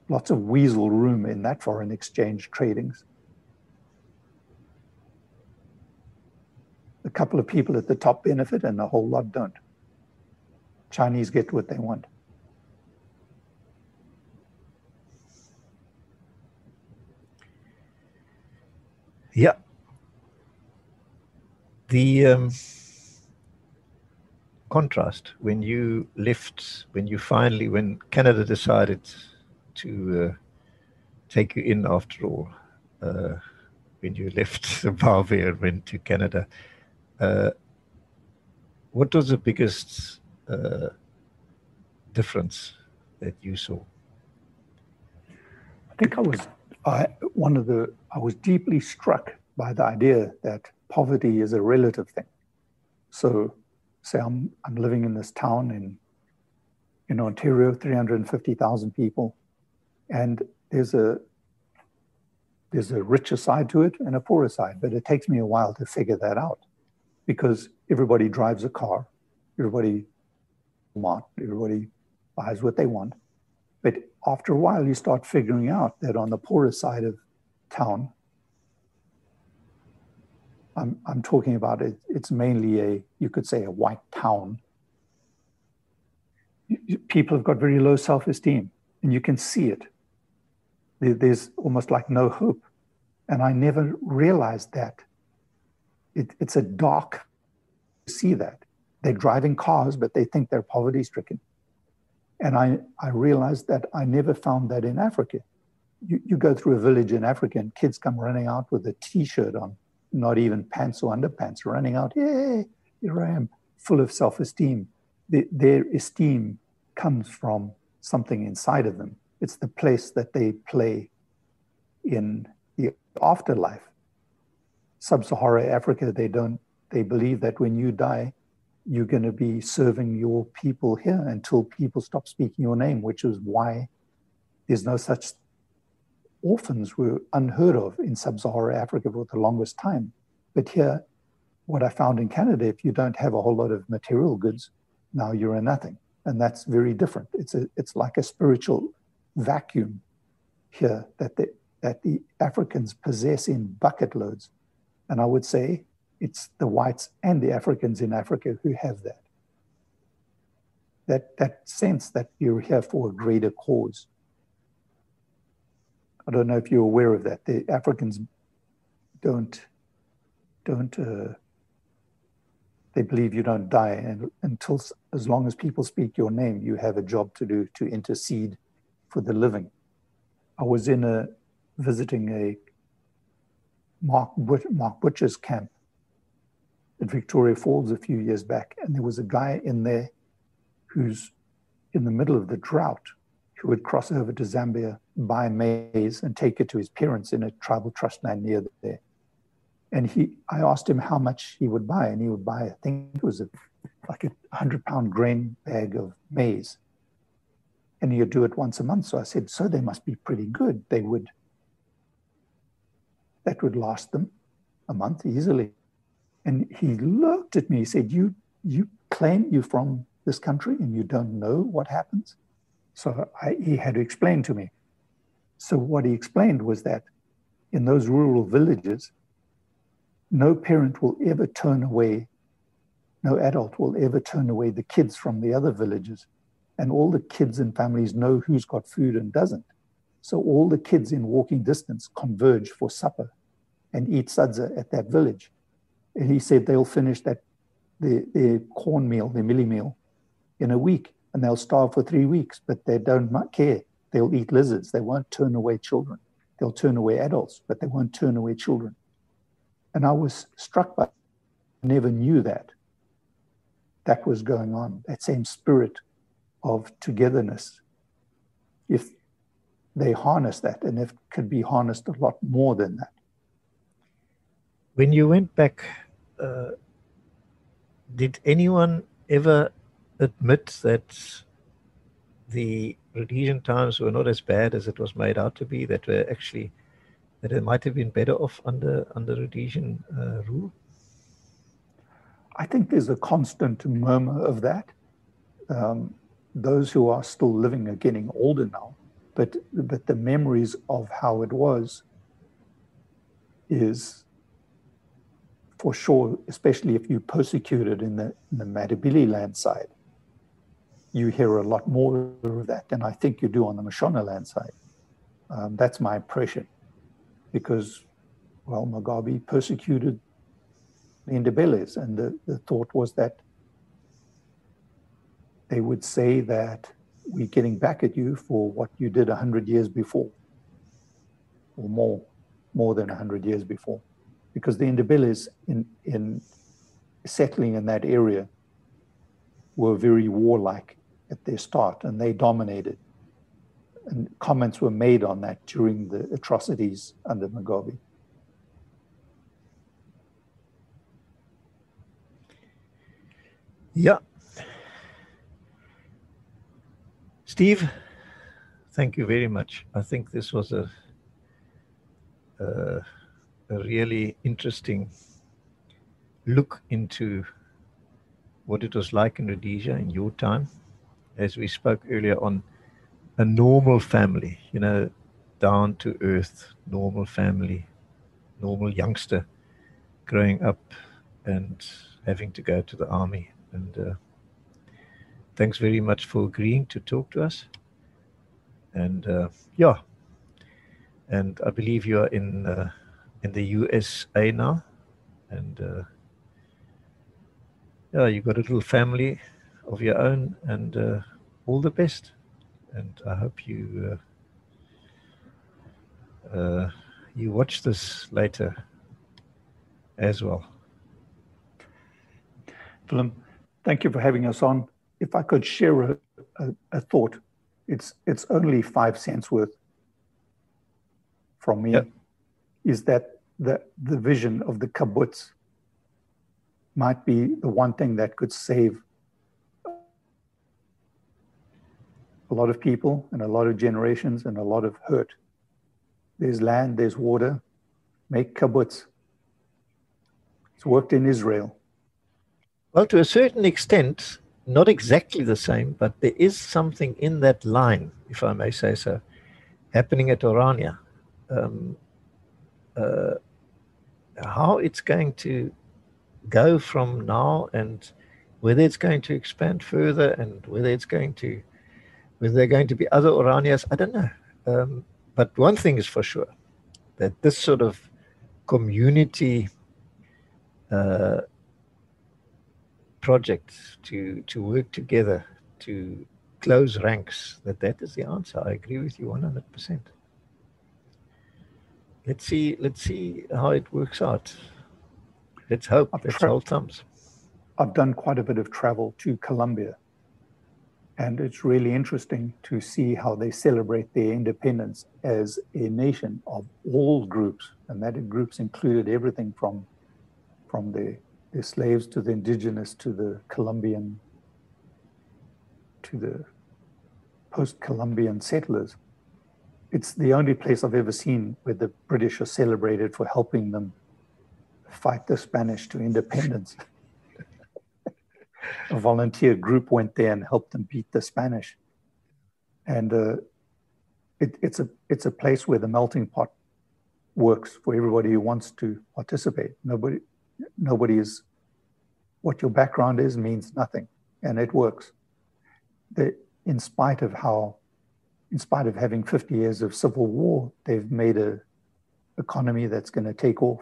lots of weasel room in that foreign exchange tradings. A couple of people at the top benefit and a whole lot don't. Chinese get what they want. Yeah. The contrast when Canada decided to take you in after all, when you left Zimbabwe and went to Canada, what was the biggest difference that you saw? I think I was deeply struck by the idea that poverty is a relative thing. So, say I'm living in this town in Ontario, 350,000 people, and there's a richer side to it and a poorer side, but it takes me a while to figure that out because everybody drives a car, everybody buys what they want. But after a while, you start figuring out that on the poorer side of town, I'm talking about it, it's mainly you could say a white town. People have got very low self-esteem, and you can see it. There's almost like no hope. And I never realized that. It's a dark, see that. They're driving cars, but they think they're poverty-stricken. And I realized that I never found that in Africa. You go through a village in Africa and kids come running out with a T-shirt on, not even pants or underpants, running out, hey, here I am, full of self-esteem. Their esteem comes from something inside of them. It's the place that they play in the afterlife. Sub-Saharan Africa, they believe that when you die, you're going to be serving your people here until people stop speaking your name, which is why there's no such orphans were unheard of in Sub-Saharan Africa for the longest time. But here, what I found in Canada, if you don't have a whole lot of material goods, now you're a nothing. And that's very different. It's like a spiritual vacuum here that the Africans possess in bucket loads. And I would say it's the whites and the Africans in Africa who have that. That sense that you're here for a greater cause. I don't know if you're aware of that. The Africans don't they believe you don't die, and until as long as people speak your name, you have a job to do to intercede for the living. I was visiting a Mark Butcher's camp at Victoria Falls a few years back, and there was a guy in there who's in the middle of the drought who would cross over to Zambia, buy maize, and take it to his parents in a tribal trust land near there. And I asked him how much he would buy, and he would buy, I think it was like a 100-pound grain bag of maize. And he would do it once a month. So I said, so they must be pretty good. That would last them a month easily. And he looked at me, he said, you claim you're from this country and you don't know what happens? So he had to explain to me. So what he explained was that in those rural villages, no parent will ever turn away, no adult will ever turn away the kids from the other villages. And all the kids and families know who's got food and doesn't. So all the kids in walking distance converge for supper and eat sadza at that village. And he said they'll finish their cornmeal, their millie meal, in a week, and they'll starve for 3 weeks, but they don't care. They'll eat lizards. They won't turn away children. They'll turn away adults, but they won't turn away children. And I was struck by it. I never knew that was going on, that same spirit of togetherness. If they harness that, and if it could be harnessed a lot more than that. When you went back did anyone ever admit that the Rhodesian times were not as bad as it was made out to be, that it might have been better off under Rhodesian rule? I think there's a constant murmur of that. Those who are still living are getting older now, but the memories of how it was is for sure, especially if you persecuted in the Matabele land side, you hear a lot more of that than I think you do on the Mashona land side. That's my impression, because, well, Mugabe persecuted the Ndebelés, and the thought was that they would say that we're getting back at you for what you did 100 years before, or more than 100 years before, because the Ndebelés in settling in that area were very warlike at their start, and they dominated. And comments were made on that during the atrocities under Mugabe. Yeah. Steve, thank you very much. I think this was a really interesting look into what it was like in Rhodesia in your time. As we spoke earlier on, a normal family, down to earth, normal family, normal youngster growing up and having to go to the army. And thanks very much for agreeing to talk to us. And and I believe you are in the USA now, and you've got a little family of your own, and all the best. And I hope you you watch this later as well. Willem, thank you for having us on. If I could share a thought, it's only 5 cents worth from me. Yep. Is that the vision of the kibbutz might be the one thing that could save a lot of people and a lot of generations and a lot of hurt. There's land, there's water, make kibbutz. It's worked in Israel. Well, to a certain extent, not exactly the same, but there is something in that line, if I may say so, happening at Orania. How it's going to go from now, and whether it's going to expand further, and whether there are going to be other Oranias, I don't know. But one thing is for sure, that this sort of community project to work together, to close ranks, that is the answer. I agree with you 100%. Let's see how it works out. Let's hope. Let's hold thumbs. I've done quite a bit of travel to Colombia, and it's really interesting to see how they celebrate their independence as a nation of all groups, and that groups included everything from the slaves to the indigenous to the Colombian to the post-Columbian settlers. It's the only place I've ever seen where the British are celebrated for helping them fight the Spanish to independence. A volunteer group went there and helped them beat the Spanish. And it's a place where the melting pot works for everybody who wants to participate. Nobody is, what your background is means nothing, and it works. In spite of having 50 years of civil war, they've made an economy that's going to take off.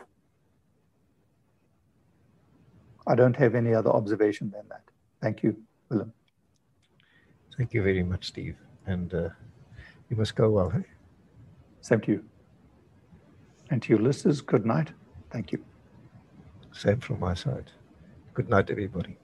I don't have any other observation than that. Thank you, Willem. Thank you very much, Steve. And you must go well. Hey? Same to you. And to your listeners, good night. Thank you. Same from my side. Good night, everybody.